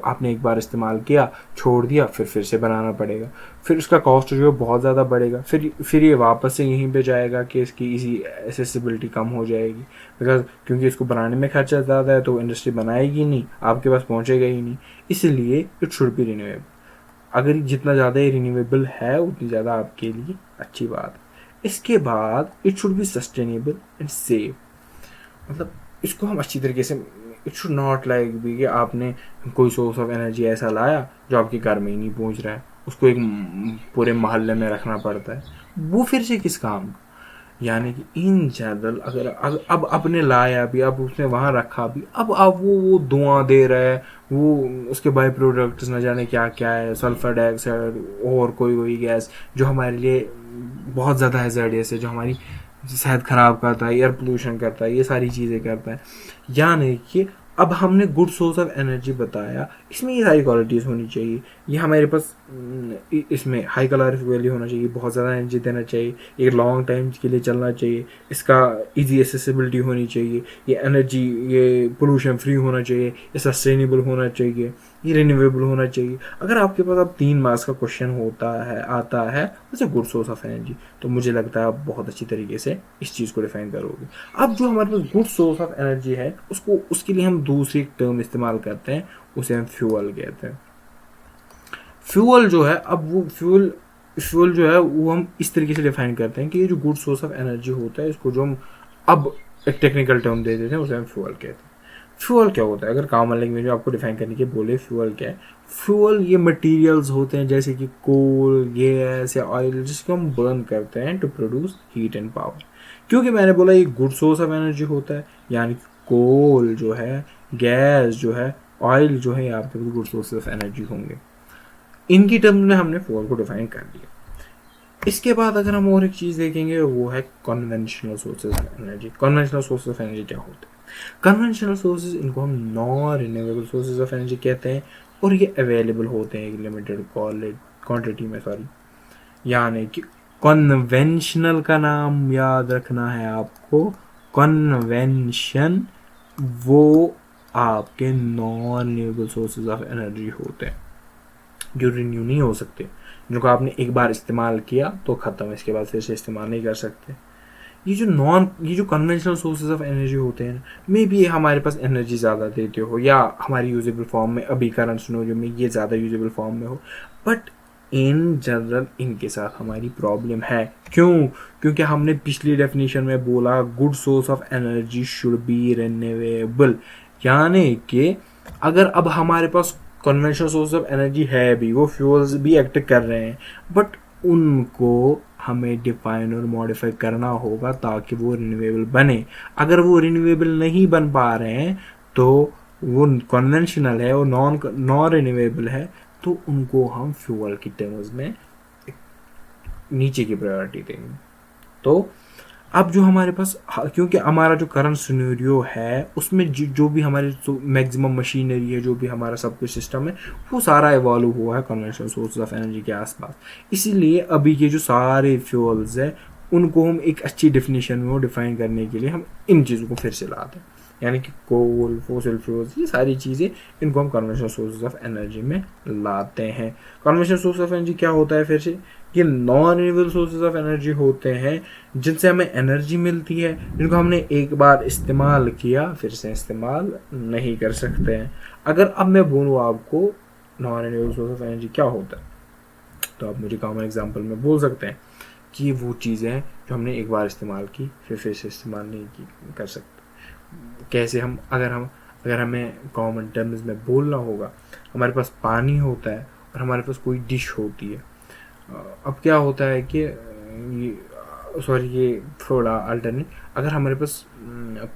आपने एक बार इस्तेमाल किया, छोड़ दिया, फिर से बनाना पड़ेगा, फिर उसका कॉस्ट जो है बहुत ज़्यादा बढ़ेगा, फिर ये वापस से यहीं पे जाएगा कि इसकी इसी एसेसिबिलिटी कम हो जाएगी। बिकॉज क्योंकि इसको बनाने में खर्चा ज़्यादा है तो इंडस्ट्री बनाएगी नहीं, आपके पास पहुँचेगा ही नहीं। इसलिए इट शुड बी रिन्यूएबल। अगर जितना ज़्यादा ये रिन्यूएबल है उतनी ज़्यादा आपके लिए अच्छी बात है। इसके बाद it should be sustainable and safe, मतलब इसको हम अच्छी तरीके से, इट शुड नॉट लाइक भी कि आपने कोई सोर्स ऑफ एनर्जी ऐसा लाया जो आपके घर में ही नहीं पहुंच रहा है, उसको एक पूरे मोहल्ले में रखना पड़ता है, वो फिर से किस काम का। यानी कि इन जनरल अगर अब आपने लाया भी, अब उसने वहाँ रखा भी, अब वो धुआं दे रहा है, वो उसके बाई प्रोडक्ट्स न जाने क्या क्या है, सल्फर डाइऑक्साइड और कोई गैस जो हमारे लिए बहुत ज़्यादा हैज़ार्डियस है, जो हमारी सेहत ख़राब करता है, एयर पोल्यूशन करता है, ये सारी चीज़ें करता है। यानी कि अब हमने गुड सोर्स ऑफ एनर्जी बताया, इसमें ये सारी क्वालिटीज़ होनी चाहिए। ये हमारे पास इसमें हाई कैलोरीफिक वैल्यू होना चाहिए, बहुत ज़्यादा एनर्जी देना चाहिए, एक लॉन्ग टाइम के लिए चलना चाहिए, इसका इजी एसेसिबिलिटी होनी चाहिए, ये एनर्जी ये पोल्यूशन फ्री होना चाहिए, ये सस्टेनेबल होना चाहिए, ये रिन्यूएबल होना चाहिए। अगर आपके पास अब 3 मार्क्स का क्वेश्चन होता है आता है वैसे गुड सोर्स ऑफ एनर्जी, तो मुझे लगता है आप बहुत अच्छी तरीके से इस चीज़ को डिफाइन करोगे। अब जो हमारे पास गुड सोर्स ऑफ एनर्जी है उसको उसके लिए हम दूसरी टर्म इस्तेमाल करते हैं, उसे हम फ्यूअल कहते हैं। फ्यूअल जो है, अब वो फ्यूअल जो है वो हम इस तरीके से डिफाइन करते हैं कि ये जो गुड सोर्स ऑफ एनर्जी होता है इसको जो हम अब एक टेक्निकल टर्म दे देते हैं उसे हम फ्यूअल कहते हैं। फ्यूअल क्या होता है, अगर कॉमन लैंग्वेज में आपको डिफाइन करने के बोले फ्यूअल क्या है, फ्यूअल ये मटेरियल्स होते हैं जैसे कि कोल, गैस या ऑयल जिसको हम बर्न करते हैं to produce heat and power. क्योंकि मैंने बोला ये गुड सोर्स ऑफ एनर्जी होता है, यानी कोल जो है, गैस जो है, ऑयल जो है, आपके गुड सोर्स ऑफ एनर्जी होंगे। इनकी टर्म्स में हमने फ्यूअल को डिफाइन कर दिया। इसके बाद अगर हम और एक चीज़ देखेंगे वो है conventional sources of energy. Conventional sources of energy क्या होते हैं? कन्वेंशनल सोर्सेज, इनको हम non renewable sources of energy कहते हैं और ये अवेलेबल होते हैं एक लिमिटेड क्वांटिटी में, यानी कि कन्वेंशनल का नाम याद रखना है आपको। कन्वेंशन वो आपके non renewable sources of energy होते हैं जो रिन्यू नहीं हो सकते, जिनको आपने एक बार इस्तेमाल किया तो ख़त्म, इसके बाद फिर से इस्तेमाल नहीं कर सकते। ये जो कन्वेंशनल सोर्सेज ऑफ एनर्जी होते हैं, मे बी हमारे पास एनर्जी ज़्यादा देते हो या हमारी यूजेबल फॉर्म में अभी करंट सिनेरियो में ये ज़्यादा यूजेबल फॉर्म में हो, बट इन जनरल इनके साथ हमारी प्रॉब्लम है। क्यों? क्योंकि हमने पिछली डेफिनेशन में बोला good source of energy should be renewable, यानी कि अगर अब हमारे पास कन्वेंशनल सोर्स ऑफ एनर्जी है भी, वो फ्यूल्स भी एक्ट कर रहे हैं, बट उनको हमें डिफाइन और मॉडिफाई करना होगा ताकि वो रिन्यूएबल बने। अगर वो रिन्यूएबल नहीं बन पा रहे हैं तो वो कन्वेंशनल है और नॉन रिन्यूएबल है, तो उनको हम फ्यूल की टर्म्स में नीचे की प्रायोरिटी देंगे। तो अब जो हमारे पास, क्योंकि हमारा जो करंट सिनेरियो है उसमें जो भी हमारी मैक्सिमम मशीनरी है, जो भी हमारा सब कुछ सिस्टम है, वो सारा इवॉल्व हुआ है कन्वेंशनल सोर्सेज ऑफ एनर्जी के आसपास। इसीलिए अभी के जो सारे फ्यूल्स है उनको हम एक अच्छी डेफिनेशन में डिफाइन करने के लिए हम इन चीज़ों को फिर से लाते हैं, यानी कि कोल, फॉसिल फ्यूल्स, ये सारी चीज़ें इनको हम कन्वेंशनल सोर्सेज ऑफ एनर्जी में लाते हैं। कन्वेंशनल सोर्स ऑफ एनर्जी क्या होता है? फिर से ये non renewable sources of energy होते हैं जिनसे हमें एनर्जी मिलती है, जिनको हमने एक बार इस्तेमाल किया फिर से इस्तेमाल नहीं कर सकते हैं। अगर अब मैं बोलूँ आपको non renewable source of energy क्या होता है, तो आप मुझे कॉमन एग्जांपल में बोल सकते हैं कि वो चीज़ें हैं जो हमने एक बार इस्तेमाल की फिर से इस्तेमाल नहीं कर सकते। कैसे? अगर हमें कॉमन टर्म्स में बोलना होगा, हमारे पास पानी होता है और हमारे पास कोई डिश होती है। अब क्या होता है कि ये थोड़ा अल्टरनेट, अगर हमारे पास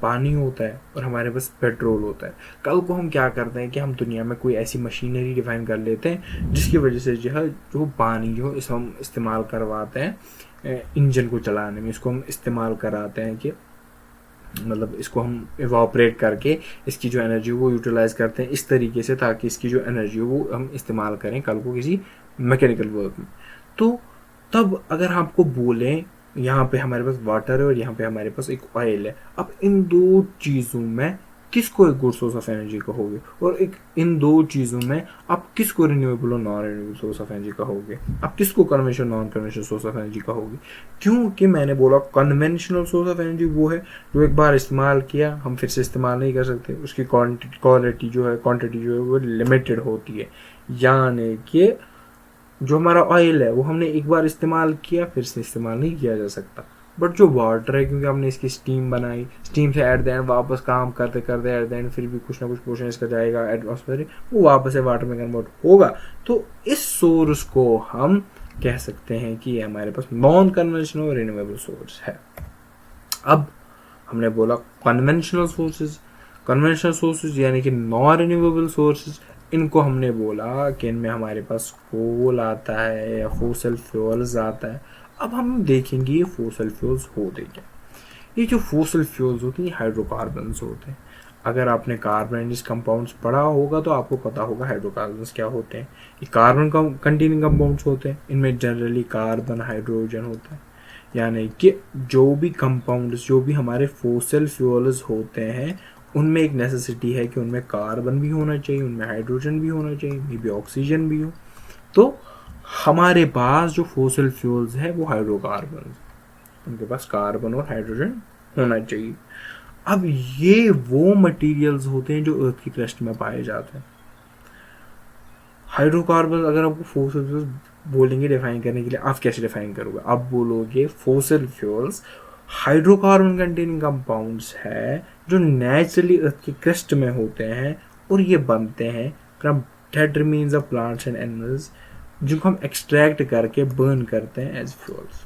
पानी होता है और हमारे पास पेट्रोल होता है, कल को हम क्या करते हैं कि हम दुनिया में कोई ऐसी मशीनरी डिफाइन कर लेते हैं जिसकी वजह से जो पानी जो इसको हम इस्तेमाल करवाते हैं इंजन को चलाने में, इसको हम इस्तेमाल कराते हैं कि मतलब इसको हम इवापोरेट करके इसकी जो एनर्जी वो यूटिलाइज करते हैं इस तरीके से ताकि इसकी जो एनर्जी वो हम इस्तेमाल करें कल को किसी मैकेनिकल वर्क में। तो तब अगर आपको बोलें यहाँ पे हमारे पास वाटर है और यहाँ पे हमारे पास एक ऑयल है, अब इन दो चीज़ों में किसको एक गुड सोर्स ऑफ एनर्जी कहोगे, और इन दो चीज़ों में आप किसको रिन्यूएबल और non renewable source of energy कहोगे, आप किसको conventional non conventional source of energy कहोगे? क्योंकि मैंने बोला कन्वेंशनल सोर्स ऑफ एनर्जी वो है जो एक बार इस्तेमाल किया हम फिर से इस्तेमाल नहीं कर सकते, उसकी क्वांटिटी जो है वो लिमिटेड होती है। यानी कि जो हमारा ऑयल है वो हमने एक बार इस्तेमाल किया फिर से इस्तेमाल नहीं किया जा सकता, बट जो वाटर है क्योंकि हमने इसकी स्टीम बनाई, स्टीम से एट द एंड वापस काम करते करते एट द एंड फिर भी कुछ ना कुछ पोर्शन इसका जाएगा एटमॉस्फेयर, वो वापस से वाटर में कन्वर्ट होगा। तो इस सोर्स को हम कह सकते हैं कि ये हमारे पास नॉन कन्वेंशनल रिन्यूएबल सोर्स है। अब हमने बोला कन्वेंशनल सोर्सेज यानी कि नॉन रिन्यूएबल सोर्सेज, इनको हमने बोला कि इनमें हमारे पास कोल आता है या फॉसिल फ्यूल्स आता है। अब हम देखेंगे ये फॉसिल फ्यूल्स होते क्या। ये जो फॉसिल फ्यूल्स होते हैं ये हाइड्रोकार्बन्स होते हैं। अगर आपने कार्बन कंपाउंड्स पढ़ा होगा तो आपको पता होगा हाइड्रोकार्बन्स क्या होते हैं। ये कार्बन कंटेनिंग कंपाउंड्स होते हैं, इनमें जनरली कार्बन हाइड्रोजन होता है। यानी कि जो भी कंपाउंड्स जो भी हमारे फॉसिल फ्यूल्स होते हैं उनमें एक नेसेसिटी है कि उनमें कार्बन भी होना चाहिए, उनमें हाइड्रोजन भी होना चाहिए, मे बी ऑक्सीजन भी हो। तो हमारे पास जो फोसिल फ्यूल्स है वो हाइड्रोकार्बन, उनके पास कार्बन और हाइड्रोजन होना चाहिए। अब ये वो मटेरियल्स होते हैं जो अर्थ की क्रस्ट में पाए जाते हैं। हाइड्रोकार्बन अगर आपको फोसिल फ्यूल्स बोलेंगे डिफाइन करने के लिए, आप कैसे डिफाइन करोगे? आप बोलोगे fossil fuels hydrocarbon containing compounds है जो नेचुरली अर्थ की क्रस्ट में होते हैं और ये बनते हैं from dead remains of plants and animals, जिनको हम एक्सट्रैक्ट करके बर्न करते हैं एज फ्यूल्स।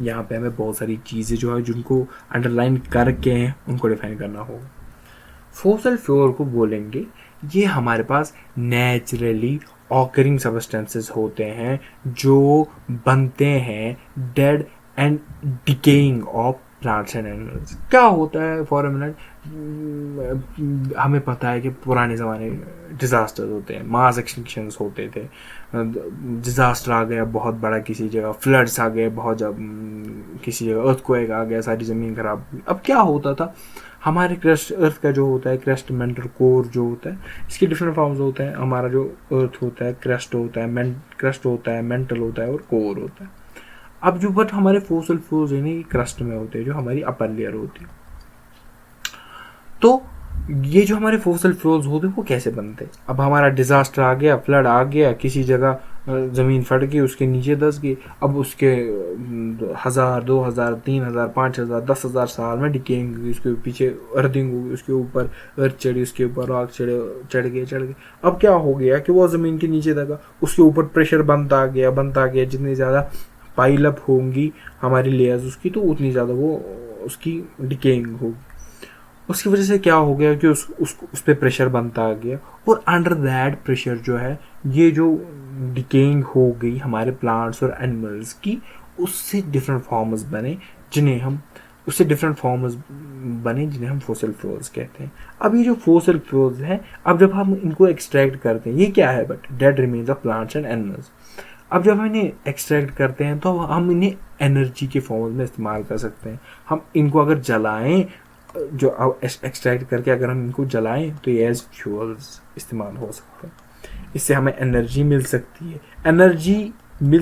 यहाँ पे हमें बहुत सारी चीज़ें जो है जिनको अंडरलाइन करके हैं उनको डिफाइन करना होगा। फोसिल फ्यूल को बोलेंगे ये हमारे पास नेचुरली ऑकरिंग सब्सटेंसेस होते हैं जो बनते हैं dead and decaying of plants and animals. क्या होता है फॉर अ मिनट, हमें पता है कि पुराने ज़माने डिज़ास्टर्स होते हैं, मास एक्सटिंक्शंस होते थे, डिज़ास्टर आ गया बहुत बड़ा, किसी जगह फ्लड्स आ गए बहुत, जब किसी जगह अर्थक्वेक आ गया, सारी ज़मीन खराब। अब क्या होता था, हमारे क्रस्ट अर्थ का जो होता है क्रस्ट मेंटल कोर जो होता है, इसके डिफरेंट फॉर्म्स होते हैं। हमारा जो अर्थ होता है क्रस्ट होता है, क्रस्ट होता है, मेंटल होता है और कोर होता है। अब जो बट हमारे फोसिल फ्यूल्स है ना क्रस्ट में होते हैं, जो हमारी अपर लेयर होती है। तो ये जो हमारे फोसिल फ्यूल्स होते हैं वो कैसे बनते हैं? अब हमारा डिजास्टर आ गया, फ्लड आ गया, किसी जगह ज़मीन फट गई, उसके नीचे दस गई, अब उसके 1000, 2000, 3000, 5000, 10,000 साल में डिकेइंग हुई, उसके पीछे अर्थिंग हुई, उसके ऊपर अर्थ चढ़ी, उसके ऊपर रॉक चढ़ गए। अब क्या हो गया कि वो ज़मीन के नीचे दगा, उसके ऊपर प्रेशर बनता गया। जितनी ज़्यादा पाइल अप होंगी हमारी लेयर्स उसकी, तो उतनी ज़्यादा वो उसकी डिकेइंग होगी। उसकी वजह से क्या हो गया कि उस पर प्रेशर बनता आ गया, और अंडर दैट प्रेशर जो है ये जो डिकेइंग हो गई हमारे प्लांट्स और एनिमल्स की, उससे डिफरेंट फॉर्म्स बने जिन्हें हम फोसिल फ्यूल्स कहते हैं। अब ये जो फोसिल फ्यूल्स हैं, अब जब हम इनको एक्सट्रैक्ट करते हैं, ये क्या है but dead remains of plants and animals. अब जब हम इन्हें एक्सट्रैक्ट करते हैं तो हम इन्हें एनर्जी के फॉर्म में इस्तेमाल कर सकते हैं। हम इनको अगर जलाएं, जो एक्सट्रैक्ट करके अगर हम इनको जलाएं तो ये एज फ्यूल्स इस्तेमाल हो सकते हैं। इससे हमें एनर्जी मिल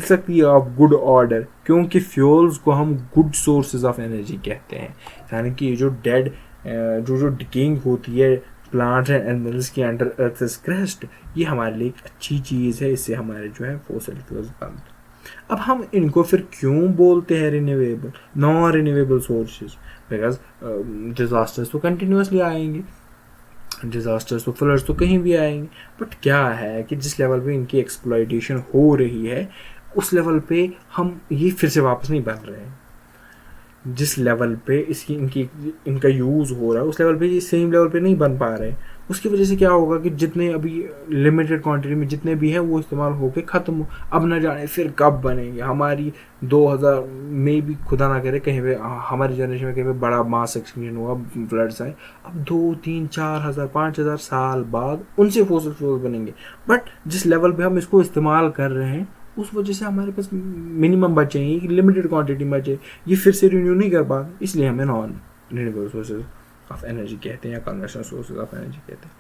सकती है ऑफ गुड ऑर्डर, क्योंकि फ्यूल्स को हम गुड सोर्सेज ऑफ एनर्जी कहते हैं। यानी कि जो डेड जो डिकेइंग होती है प्लांट्स एंड एनिमल्स के अंडर अर्थ क्रस्ट, ये हमारे लिए एक अच्छी चीज़ है। इससे हमारे जो है फोसिल फ्यूल्स बनते। अब हम इनको फिर क्यों बोलते हैं renewable, non renewable sources? Because disasters तो कंटिन्यूसली आएंगे, डिजास्टर्स तो फ्लड्स तो कहीं भी आएंगे, बट क्या है कि जिस लेवल पे इनकी एक्सप्लॉइटेशन हो रही है उस लेवल पे हम ये फिर से वापस नहीं बन रहे हैं। जिस लेवल पे इनका यूज़ हो रहा है उस लेवल पे ये सेम लेवल पे नहीं बन पा रहे। उसकी वजह से क्या होगा कि जितने अभी लिमिटेड क्वांटिटी में जितने भी हैं वो इस्तेमाल होके ख़त्म हो, अब न जाने फिर कब बनेंगे। हमारी 2000 में भी खुदा ना करे कहीं पे हमारी जनरेशन में कहीं पे बड़ा मास एक्सटिंक्शन हुआ, फ्लड्स आए, अब 2, 3, 4,000, 5,000 साल बाद उनसे फोसिल फ्यूल बनेंगे। बट जिस लेवल पे हम इसको इस्तेमाल कर रहे हैं उस वजह से हमारे पास मिनिमम बचे हैं, लिमिटेड क्वांटिटी बचे, ये फिर से रिन्यू नहीं कर पा, इसलिए हमें non renewable sources of energy कहते हैं या कन्वेंशनल सोर्सेज ऑफ एनर्जी कहते हैं।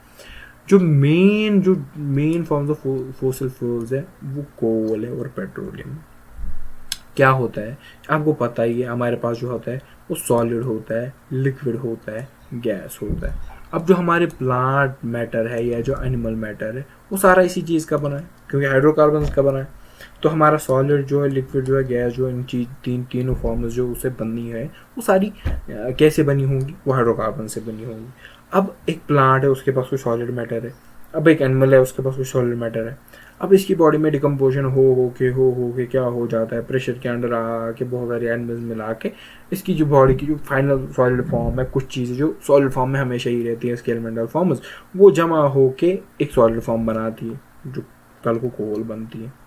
जो main forms of fossil fuels है वो कोल है और पेट्रोलियम। क्या होता है आपको पता ही है, हमारे पास जो होता है वो सॉलिड होता है, लिक्विड होता है, गैस होता है। अब जो हमारे प्लांट मैटर है या जो एनिमल मैटर है वो सारा इसी चीज़ का बना है, क्योंकि हाइड्रोकार्बन का बना है। तो हमारा सॉलिड जो है, लिक्विड जो है, गैस जो है, इन तीनों फॉर्म्स जो उसे बननी है वो सारी कैसे बनी होंगी? वो हाइड्रोकार्बन से बनी होंगी। अब एक प्लांट है उसके पास कोई सॉलिड मैटर है, अब एक एनिमल है उसके पास कोई सॉलिड मैटर है। अब इसकी बॉडी में डिकम्पोजन हो के क्या हो जाता है, प्रेशर के अंडर आके बहुत सारे एनिमल्स मिला के इसकी जो बॉडी की जो फाइनल सॉलिड फॉर्म है, कुछ चीज़ें जो सॉलिड फॉर्म में हमेशा ही रहती है इसके एलिमेंटल फॉर्म्स, वो जमा होके एक सॉलिड फॉर्म बनाती है जो कल को कोल बनती है।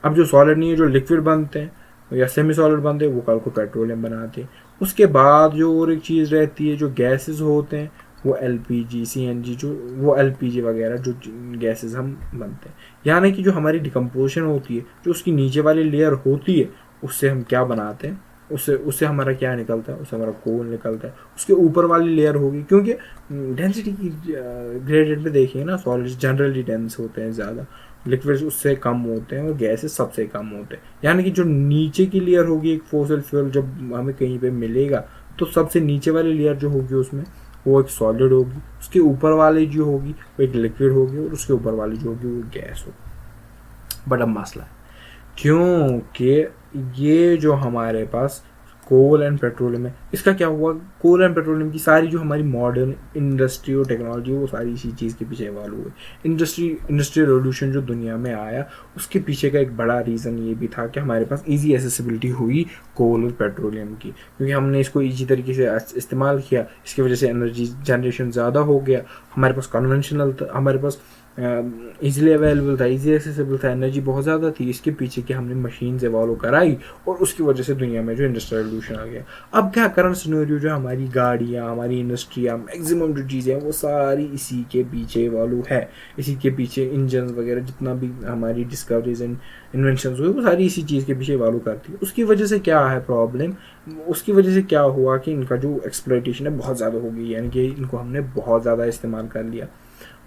अब जो सॉलिड नहीं है, जो लिक्विड बनते हैं या सेमी सॉलिड बनते हैं, वो कल को पेट्रोलियम बनाते हैं। उसके बाद जो और एक चीज़ रहती है, जो गैसेस होते हैं, वो LPG, CNG, जो वो LPG वगैरह जो गैसेस हम बनते हैं। यानी कि जो हमारी डिकम्पोजिशन होती है, जो उसकी नीचे वाली लेयर होती है, उससे हम क्या बनाते हैं? उससे उससे हमारा क्या निकलता है, उससे हमारा कोल निकलता है। उसके ऊपर वाली लेयर होगी, क्योंकि डेंसिटी की ग्रेडियंट में देखिए ना, सॉलिड्स जनरली डेंस होते हैं ज़्यादा, लिक्विड्स उससे कम होते हैं और गैसेस सबसे कम होते हैं। यानी कि जो नीचे की लेयर होगी एक फॉसिल फ्यूल जब हमें कहीं पे मिलेगा, तो सबसे नीचे वाली लेयर जो होगी उसमें वो एक सॉलिड होगी, उसके ऊपर वाली जो होगी वो एक लिक्विड होगी, और उसके ऊपर वाली जो होगी वो गैस होगी। बट अब मसला है, क्योंकि ये जो हमारे पास कोल एंड पेट्रोलियम है, इसका क्या हुआ, कोल एंड पेट्रोलियम की सारी जो हमारी मॉडर्न इंडस्ट्री और टेक्नोलॉजी, वो सारी इसी चीज़ के पीछे इवॉल्व हुई। इंडस्ट्रियल रेवोल्यूशन जो दुनिया में आया, उसके पीछे का एक बड़ा रीज़न ये भी था कि हमारे पास इजी एसेसिबिलिटी हुई कोल और पेट्रोलियम की, क्योंकि हमने इसको इजी तरीके से इस्तेमाल किया। इसकी वजह से एनर्जी जनरेशन ज़्यादा हो गया, हमारे पास कन्वेंशनल, हमारे पास ईजिली अवेलेबल था, ईजी एक्सेसिबल था, एनर्जी बहुत ज़्यादा थी। इसके पीछे कि हमने मशीन्स इवॉल्व कराई, और उसकी वजह से दुनिया में जो इंडस्ट्रियल रेवोल्यूशन आ गया। अब क्या करंट सिनेरियो, जो हमारी गाड़ियाँ, हमारी इंडस्ट्रियाँ, मैक्सिमम जो चीज़ें हैं वो सारी इसी के पीछे इवॉल्व है। इसी के पीछे इंजन वगैरह जितना भी हमारी डिस्कवरीज एंड इन्वेंशन हुए, वो सारी इसी चीज़ के पीछे इवॉल्व करती है। उसकी वजह से क्या है प्रॉब्लम, उसकी वजह से क्या हुआ कि इनका जो एक्सप्लॉयटेशन है बहुत ज़्यादा हो गई, यानी कि इनको हमने बहुत ज़्यादा इस्तेमाल कर लिया।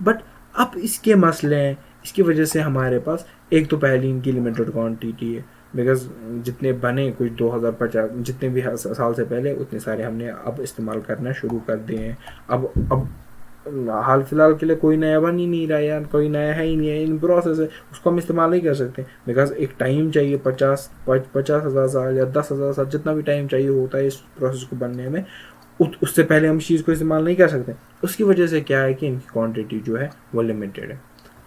बट अब इसके मसले हैं, इसकी वजह से हमारे पास एक तो पहली इनकी लिमिटेड क्वांटिटी है, बिकॉज जितने बने कुछ 2050 जितने भी साल से पहले, उतने सारे हमने अब इस्तेमाल करना शुरू कर दिए हैं। अब हाल फिलहाल के लिए कोई नया बन ही नहीं रहा यार, कोई नया है ही नहीं है, इन प्रोसेस है, उसको हम इस्तेमाल नहीं कर सकते, बिकॉज एक टाइम चाहिए, 50,000 साल या 10,000 साल, जितना भी टाइम चाहिए होता है इस प्रोसेस को बनने में, उससे पहले हम इस चीज़ को इस्तेमाल नहीं कर सकते। उसकी वजह से क्या है कि इनकी क्वांटिटी जो है वो लिमिटेड है।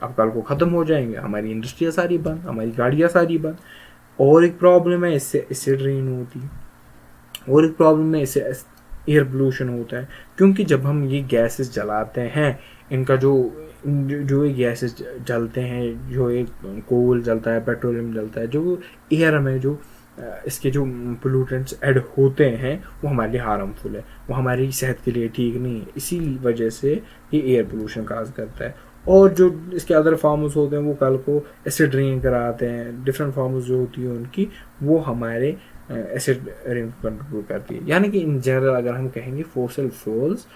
अब कल को ख़त्म हो जाएंगे, हमारी इंडस्ट्रियाँ सारी बंद, हमारी गाड़ियाँ सारी बंद। और एक प्रॉब्लम है, इससे ड्रेन होती है, और एक प्रॉब्लम है, इससे एयर पोल्यूशन होता है। क्योंकि जब हम ये गैसेस जलाते हैं, इनका जो ये गैसेस जलते हैं, जो एक कोल जलता है, पेट्रोलियम जलता है, जो एयर में जो इसके जो पोल्यूटेंट्स ऐड होते हैं वो हमारे लिए हार्मफुल है, वो हमारी सेहत के लिए ठीक नहीं है। इसी वजह से ये एयर पोल्यूशन काज करता है। और जो इसके अदर फार्म्स होते हैं वो कल को एसिड रेन कराते हैं, डिफरेंट फार्म्स जो होती है उनकी, वो हमारे एसिड रेन कंट्रोल करती है। यानी कि इन जनरल अगर हम कहेंगे fossil fuels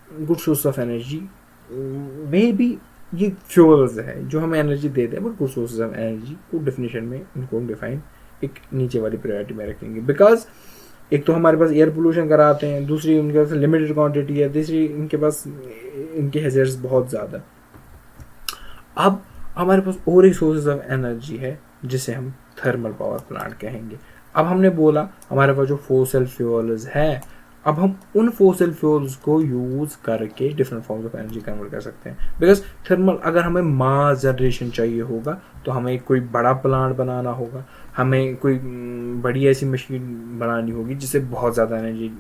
good source of energy, may be ये फ्यूल्स है जो हमें एनर्जी देते हैं, but good sources of energy को डेफिनेशन में इनको डिफाइन एक नीचे वाली प्रायोरिटी में रखेंगे। बिकॉज एक तो हमारे पास एयर पोल्यूशन कराते हैं, दूसरी उनके पास लिमिटेड क्वांटिटी है, तीसरी इनके पास इनके हैजर्ड्स बहुत ज़्यादा। अब हमारे पास और एक सोर्सेज ऑफ एनर्जी है जिसे हम थर्मल पावर प्लांट कहेंगे। अब हमने बोला हमारे पास जो फोसिल फ्यूल्स है, अब हम उन फोसिल फ्यूल्स को यूज़ करके different forms of energy convert कर सकते हैं। बिकॉज थर्मल, अगर हमें मास जनरेशन चाहिए होगा तो हमें कोई बड़ा प्लांट बनाना होगा, हमें कोई बड़ी ऐसी मशीन बनानी होगी जिससे बहुत ज़्यादा एनर्जी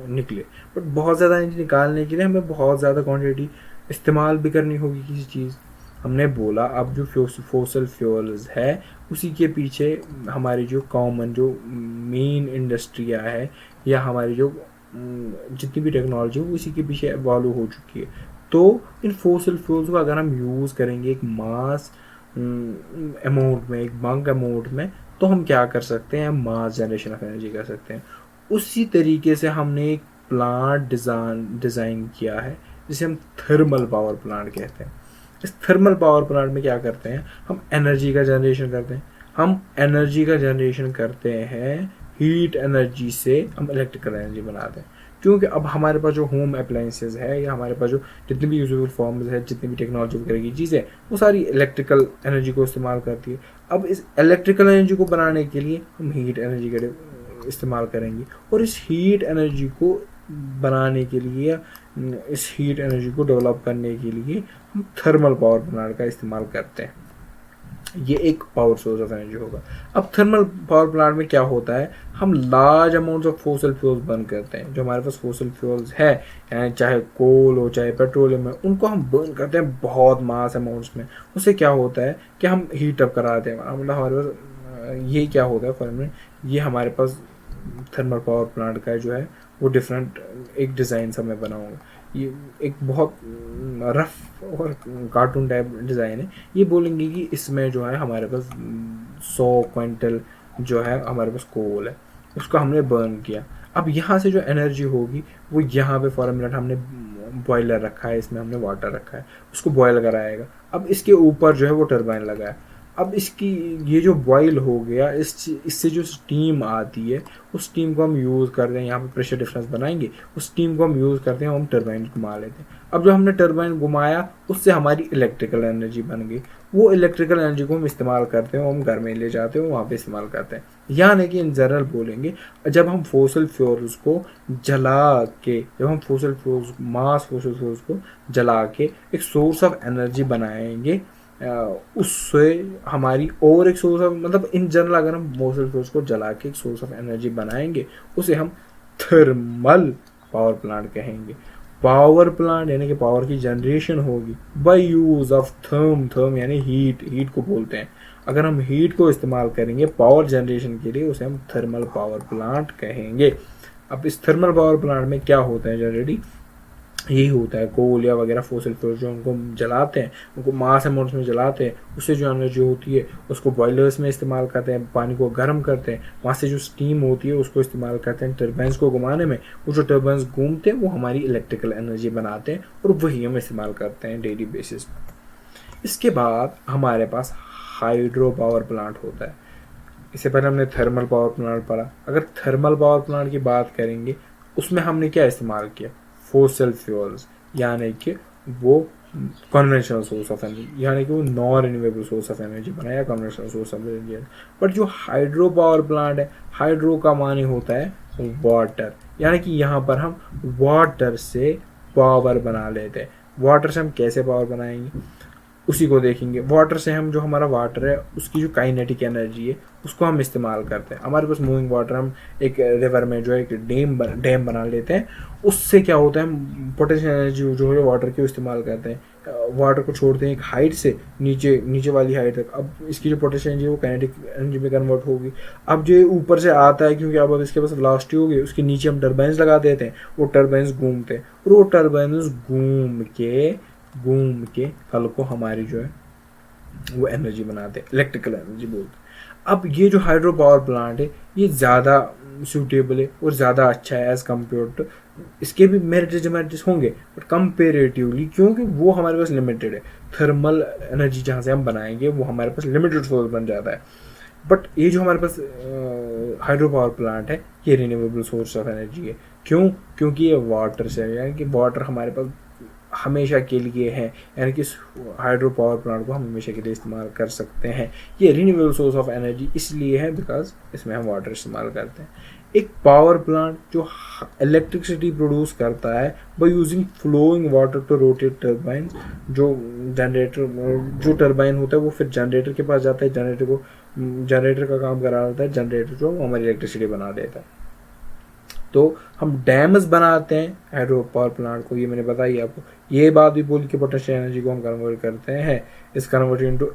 निकले। बट बहुत ज़्यादा एनर्जी निकालने के लिए हमें बहुत ज़्यादा क्वांटिटी इस्तेमाल भी करनी होगी किसी चीज़। हमने बोला अब जो फोसिल फ्यूल्स है उसी के पीछे हमारी जो कॉमन जो मेन इंडस्ट्रिया है, या हमारी जो जितनी भी टेक्नोलॉजी है वो इसी के पीछे इवॉल्व हो चुकी है। तो इन फोसिल फ्यूल्स को अगर हम यूज़ करेंगे एक मास अमाउंट में, एक बंक अमाउंट में, तो हम क्या कर सकते हैं, मास जनरेशन ऑफ एनर्जी कर सकते हैं। उसी तरीके से हमने एक प्लांट डिज़ाइन किया है जिसे हम थर्मल पावर प्लांट कहते हैं। इस थर्मल पावर प्लांट में क्या करते हैं, हम एनर्जी का जनरेशन करते हैं। हम एनर्जी का जनरेशन करते हैं हीट एनर्जी से हम इलेक्ट्रिकल एनर्जी बनाते हैं। क्योंकि अब हमारे पास जो होम अप्लाइंसेस है, या हमारे पास जो जितनी भी यूजेबल फॉर्म्स है, जितनी भी टेक्नोलॉजी वगैरह की चीज़ें, वो सारी इलेक्ट्रिकल एनर्जी को इस्तेमाल करती है। अब इस इलेक्ट्रिकल एनर्जी को बनाने के लिए हम हीट एनर्जी का इस्तेमाल करेंगे, और इस हीट एनर्जी को बनाने के लिए, इस हीट एनर्जी को डेवलप करने के लिए हम थर्मल पावर प्लांट का इस्तेमाल करते हैं। ये एक पावर सोर्स ऑफ एनर्जी होगा। अब थर्मल पावर प्लांट में क्या होता है, हम large amounts of fossil fuels burn करते हैं। जो हमारे पास फोसिल फ्यूल्स है, यानी चाहे कोल हो चाहे पेट्रोलियम है, उनको हम बर्न करते हैं बहुत मास अमाउंट्स में। उससे क्या होता है कि हम हीट अप कराते हैं, मतलब हमारे पास ये क्या होता है फॉर में, ये हमारे पास थर्मल पावर प्लांट का जो है वो डिफरेंट एक डिज़ाइन सा मैं बनाऊँगा। ये एक बहुत रफ और कार्टून टाइप डिज़ाइन है। ये बोलेंगे कि इसमें जो है हमारे पास 100 क्विंटल जो है हमारे पास कोल है, उसको हमने बर्न किया। अब यहाँ से जो एनर्जी होगी वो यहाँ पे फॉर मिनट हमने बॉयलर रखा है, इसमें हमने वाटर रखा है, उसको बॉयल कराएगा। अब इसके ऊपर जो है वो टरबाइन लगा है। अब इसकी ये जो बॉयल हो गया, इससे जो स्टीम आती है उस स्टीम को हम यूज़ करते हैं, यहाँ पे प्रेशर डिफरेंस बनाएंगे, उस स्टीम को हम यूज़ करते हैं, हम टरबाइन घुमा लेते हैं। अब जो हमने टरबाइन घुमाया उससे हमारी इलेक्ट्रिकल एनर्जी बन गई। वो इलेक्ट्रिकल एनर्जी को हम इस्तेमाल करते हैं, हम घर में ले जाते हैं, वहाँ पे इस्तेमाल करते हैं। यानी कि इन जनरल बोलेंगे, जब हम फॉसिल फ्यूल्स को जला के, जब हम फॉसिल फ्यूल्स को जला के एक सोर्स ऑफ एनर्जी बनाएंगे, उससे हमारी और एक सोर्स ऑफ, मतलब इन जनरल अगर हम फॉसिल फ्यूल्स को जला के एक सोर्स ऑफ एनर्जी बनाएंगे, उसे हम थर्मल पावर प्लांट कहेंगे। पावर प्लांट यानी कि पावर की जनरेशन होगी बाय यूज ऑफ थर्म यानी हीट को बोलते हैं। अगर हम हीट को इस्तेमाल करेंगे पावर जनरेशन के लिए, उसे हम थर्मल पावर प्लांट कहेंगे। अब इस थर्मल पावर प्लांट में क्या होता है जनरली, यही होता है, कोल या वगैरह फोसिल फ्यूल जो उनको जलाते हैं, उनको मास अमाउंट्स में जलाते हैं, उससे जो एनर्जी होती है उसको बॉयलर्स में इस्तेमाल करते हैं, पानी को गर्म करते हैं, वहाँ से जो स्टीम होती है उसको इस्तेमाल करते हैं टर्बाइंस को घुमाने में। वो जो टर्बाइंस घूमते हैं वो हमारी इलेक्ट्रिकल एनर्जी बनाते हैं और वही हम इस्तेमाल करते हैं डेली बेसिस पर। इसके बाद हमारे पास हाइड्रो पावर प्लांट होता है। इससे पहले हमने थर्मल पावर प्लांट पढ़ा। अगर थर्मल पावर प्लांट की बात करेंगे, उसमें हमने क्या इस्तेमाल किया, फोसिल फ्यूल्स, यानी कि वो कन्वेंशनल सोर्स ऑफ एनर्जी, यानी कि वो non renewable source of energy बनाया, conventional source of energy. But जो हाइड्रो पावर प्लांट है, हाइड्रो का माने होता है वाटर, यानी कि यहाँ पर हम वाटर से पावर बना लेते हैं। वाटर से हम कैसे पावर बनाएंगे उसी को देखेंगे। वाटर से हम, जो हमारा वाटर है उसकी जो काइनेटिक एनर्जी है उसको हम इस्तेमाल करते हैं। हमारे पास मूविंग वाटर, हम एक रिवर में जो है एक डैम बना लेते हैं, उससे क्या होता है, पोटेंशियल एनर्जी जो है वाटर की इस्तेमाल करते हैं, वाटर को छोड़ते हैं एक हाइट से नीचे वाली हाइट तक। अब इसकी जो पोटेंशियल एनर्जी है वो काइनेटिक एनर्जी में कन्वर्ट होगी। अब जो ऊपर से आता है, क्योंकि अब इसके पास वेलोसिटी होगी, उसके नीचे हम टर्बाइंस लगा देते हैं, वो टर्बाइंस घूमते हैं और वो टर्बाइंस घूम के कल को हमारी जो है वो एनर्जी बनाते हैं, इलेक्ट्रिकल एनर्जी बोलते हैं। अब ये जो हाइड्रो पावर प्लांट है ये ज़्यादा सूटेबल है और ज़्यादा अच्छा है एज़ कम्पेयर टू, इसके भी मेरिट्स डिमेरिट्स होंगे बट कंपेरेटिवली, क्योंकि वो हमारे पास लिमिटेड है। थर्मल एनर्जी जहाँ से हम बनाएंगे वो हमारे पास लिमिटेड सोर्स बन जाता है। बट ये जो हमारे पास हाइड्रो पावर प्लांट है ये रिन्यूएबल सोर्स ऑफ एनर्जी है। क्यों? क्योंकि ये वाटर से है, यानी कि वाटर हमारे पास हमेशा के लिए है, यानी कि हाइड्रो पावर प्लांट को हम हमेशा के लिए इस्तेमाल कर सकते हैं। ये रिन्यूएबल सोर्स ऑफ एनर्जी इसलिए है बिकॉज इसमें हम वाटर इस्तेमाल करते हैं। एक पावर प्लांट जो इलेक्ट्रिसिटी प्रोड्यूस करता है by using flowing water to rotate turbine, जो टर्बाइन होता है वो फिर जनरेटर के पास जाता है, जनरेटर का काम करा होता है, जनरेटर जो हमारी इलेक्ट्रिसिटी बना देता है। तो हम डैम्स बनाते हैं हाइड्रो पावर प्लांट को, ये मैंने बताई आपको। ये बात भी बोली कि पोटेंशियल एनर्जी को हम कन्वर्ट करते हैं, इस कन्वर्ट इनटू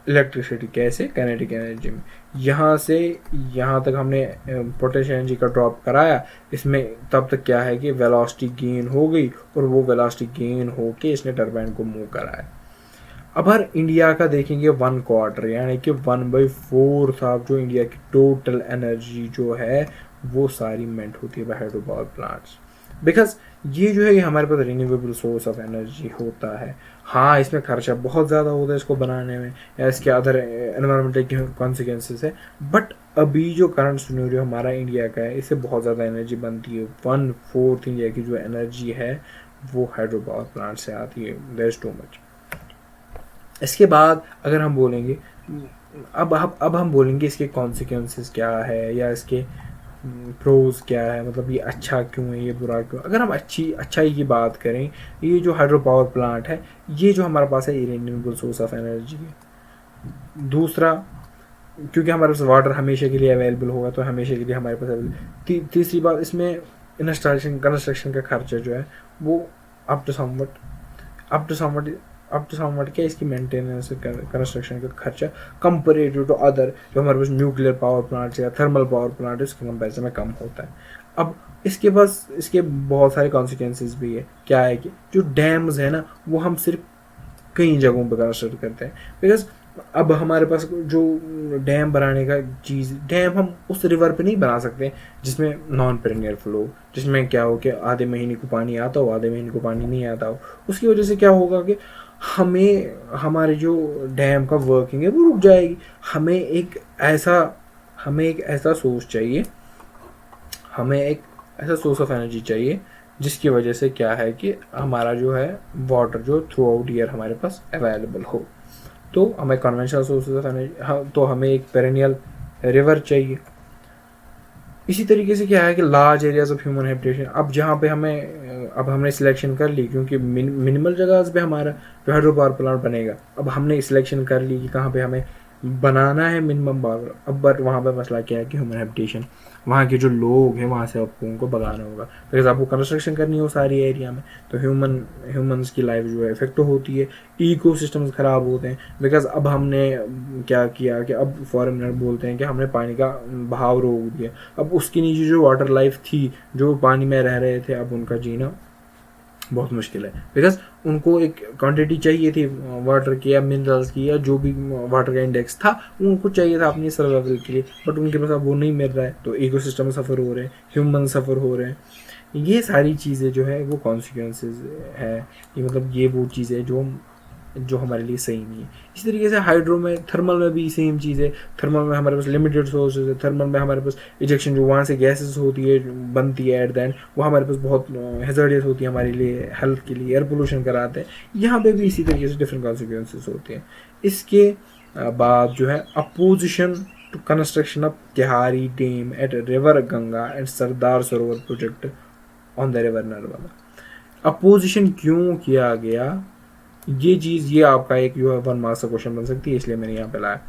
इलेक्ट्रिसिटी कैसे, काइनेटिक एनर्जी में। यहाँ से यहाँ तक हमने पोटेंशियल एनर्जी का ड्रॉप कराया। इसमें तब तक क्या है कि वेलोसिटी गेन हो गई और वो वेलोसिटी गेन होके इसने टरबाइन को मूव कराया। अब हर इंडिया का देखेंगे 1/4 यानी कि 1/4 ऑफ जो इंडिया की टोटल एनर्जी जो है वो सारी मेंट होती है by hydro power plants, because ये जो है ये हमारे पास रिन्यूएबल सोर्स ऑफ एनर्जी होता है। हाँ, इसमें खर्चा बहुत ज़्यादा होता है इसको बनाने में, या इसके अदर एनवायरमेंटल कॉन्सिक्वेंसेस है, बट अभी जो करंट सिनेरियो हमारा इंडिया का है इससे बहुत ज़्यादा एनर्जी बनती है। 1/4 इंडिया की जो एनर्जी है वो हाइड्रो पावर प्लांट से आती है, दैट इज टू मच। इसके बाद अगर हम बोलेंगे, अब हम बोलेंगे इसके कॉन्सिक्वेंसेस क्या है या इसके प्रोज क्या है, मतलब ये अच्छा क्यों है, ये बुरा क्यों। अगर हम अच्छाई की बात करें, ये जो हाइड्रो पावर प्लांट है ये जो हमारे पास है ये रिन्यूएबल सोर्स ऑफ एनर्जी है। दूसरा, क्योंकि हमारे पास वाटर हमेशा के लिए अवेलेबल होगा तो हमेशा के लिए हमारे पास अवेलेबल। तीसरी बात, इसमें कंस्ट्रक्शन का खर्चा जो है वो अप टू समवट क्या इसकी मेंटेनेंस कंस्ट्रक्शन का खर्चा कंपेरेटिव टू अदर जो हमारे पास न्यूक्लियर पावर प्लांट्स या थर्मल पावर प्लांट है उसके कंपेरिजन में कम होता है। अब इसके पास इसके बहुत सारे कॉन्सिक्वेंसेस भी है। क्या है कि जो डैम्स है ना वो हम सिर्फ कई जगहों पर कंस्ट्रक्ट करते हैं, बिकॉज अब हमारे पास जो डैम बनाने का चीज़, डैम हम उस रिवर पे नहीं बना सकते जिसमें नॉन पेरेनियल फ्लो, जिसमें क्या हो कि आधे महीने को पानी आता हो, आधे महीने को पानी नहीं आता हो। उसकी वजह से क्या होगा कि हमें हमारे जो डैम का वर्किंग है वो रुक जाएगी। हमें एक ऐसा सोर्स चाहिए, हमें एक ऐसा सोर्स ऑफ एनर्जी चाहिए जिसकी वजह से क्या है कि हमारा जो है वाटर जो थ्रू आउट ईयर हमारे पास अवेलेबल हो। तो हमें कन्वेंशनल सोर्सेज ऑफ एनर्जी, तो हमें एक पेरेनियल रिवर चाहिए। इसी तरीके से क्या है कि large areas of human habitation, अब जहाँ पे अब हमने सिलेक्शन कर ली, क्योंकि मिनिमल जगह पे हमारा जो हाइड्रो पावर प्लांट बनेगा, अब हमने सिलेक्शन कर ली कि कहाँ पे हमें बनाना है मिनिमम पावर। अब बट वहाँ पे मसला क्या है कि ह्यूमन हैबिटेशन, वहाँ के जो लोग हैं वहाँ से आपको उनको भगाना होगा, बिकॉज आपको कंस्ट्रक्शन करनी हो सारी एरिया में, तो ह्यूमंस की लाइफ जो है इफेक्ट होती है, इको सिस्टम्स ख़राब होते हैं। बिकॉज अब हमने क्या किया कि अब फॉरेनर बोलते हैं कि हमने पानी का बहाव रोक दिया। अब उसके नीचे जो वाटर लाइफ थी, जो पानी में रह रहे थे, अब उनका जीना बहुत मुश्किल है, बिकॉज उनको एक क्वांटिटी चाहिए थी वाटर की या मिनरल्स की या जो भी वाटर का इंडेक्स था उनको चाहिए था अपनी सर्वाइवल के लिए, बट उनके पास अब वो नहीं मिल रहा है, तो इकोसिस्टम सफ़र हो रहे हैं, ह्यूमन सफ़र हो रहे हैं। ये सारी चीज़ें जो है वो कॉन्सिक्वेंसेस है, ये मतलब ये वो चीज़ें जो हमारे लिए सही नहीं है। इसी तरीके से हाइड्रो में, थर्मल में भी सेम चीज़ है। थर्मल में हमारे पास लिमिटेड सोर्सेज है, थर्मल में हमारे पास इजेक्शन जो वहाँ से गैसेस होती है बनती है एट द एंड, वो हमारे पास बहुत हेजर्डियस होती है हमारे लिए, हेल्थ के लिए, एयर पोल्यूशन कराते हैं। यहाँ पे भी इसी तरीके से डिफरेंट कॉन्सिक्वेंसेस होते हैं। इसके बाद जो है opposition to construction of Tehri dam at river Ganga and Sardar Sarovar project on the river Narmada. Opposition क्यों किया गया, ये चीज़, ये आपका एक जो है 1 मार्क्स का क्वेश्चन बन सकती है, इसलिए मैंने यहाँ पे लाया।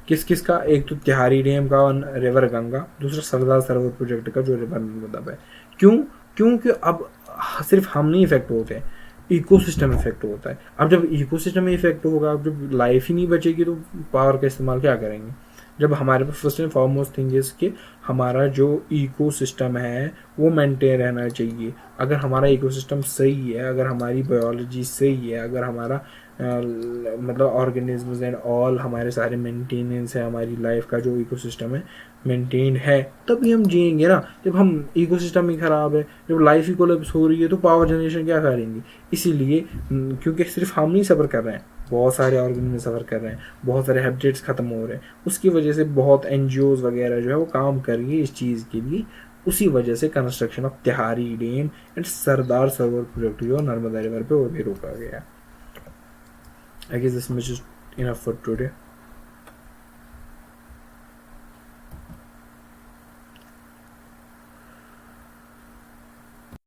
किस किस का, एक तो तिहारी डैम का रिवर गंगा, दूसरा सरदार सरोवर प्रोजेक्ट का जो रिवर नर्मदा है। क्यों? क्योंकि अब सिर्फ हम नहीं इफेक्ट होते हैं, इकोसिस्टम इफेक्ट होता है। अब जब इकोसिस्टम में इफेक्ट होगा, अब जब लाइफ ही नहीं बचेगी तो पावर का इस्तेमाल क्या करेंगे। जब हमारे पास first and foremost thing is कि हमारा जो इकोसिस्टम है वो मेंटेन रहना चाहिए। अगर हमारा इकोसिस्टम सही है, अगर हमारी बायोलॉजी सही है, अगर हमारा मतलब ऑर्गेनिज्म्स एंड ऑल हमारे सारे मेंटेनेंस है, हमारी लाइफ का जो इकोसिस्टम है मेंटेन है, तभी हम जिएंगे ना। जब हम इकोसिस्टम ही ख़राब है, जब लाइफ ही कोलैप्स हो रही है, तो पावर जनरेशन क्या करेंगे। इसीलिए क्योंकि सिर्फ हम नहीं सफ़र कर रहे हैं, बहुत सारे ऑर्गेनिज्म सफ़र कर रहे हैं, बहुत सारे हैबिटेट्स ख़त्म हो रहे हैं, उसकी वजह से बहुत NGOs वगैरह जो है वो काम कर रही है इस चीज़ के लिए। उसी वजह से construction of Tehri dam and Sardar Sarovar project जो नर्मदा रिवर पे वो भी रोका गया। I guess this much is enough for today.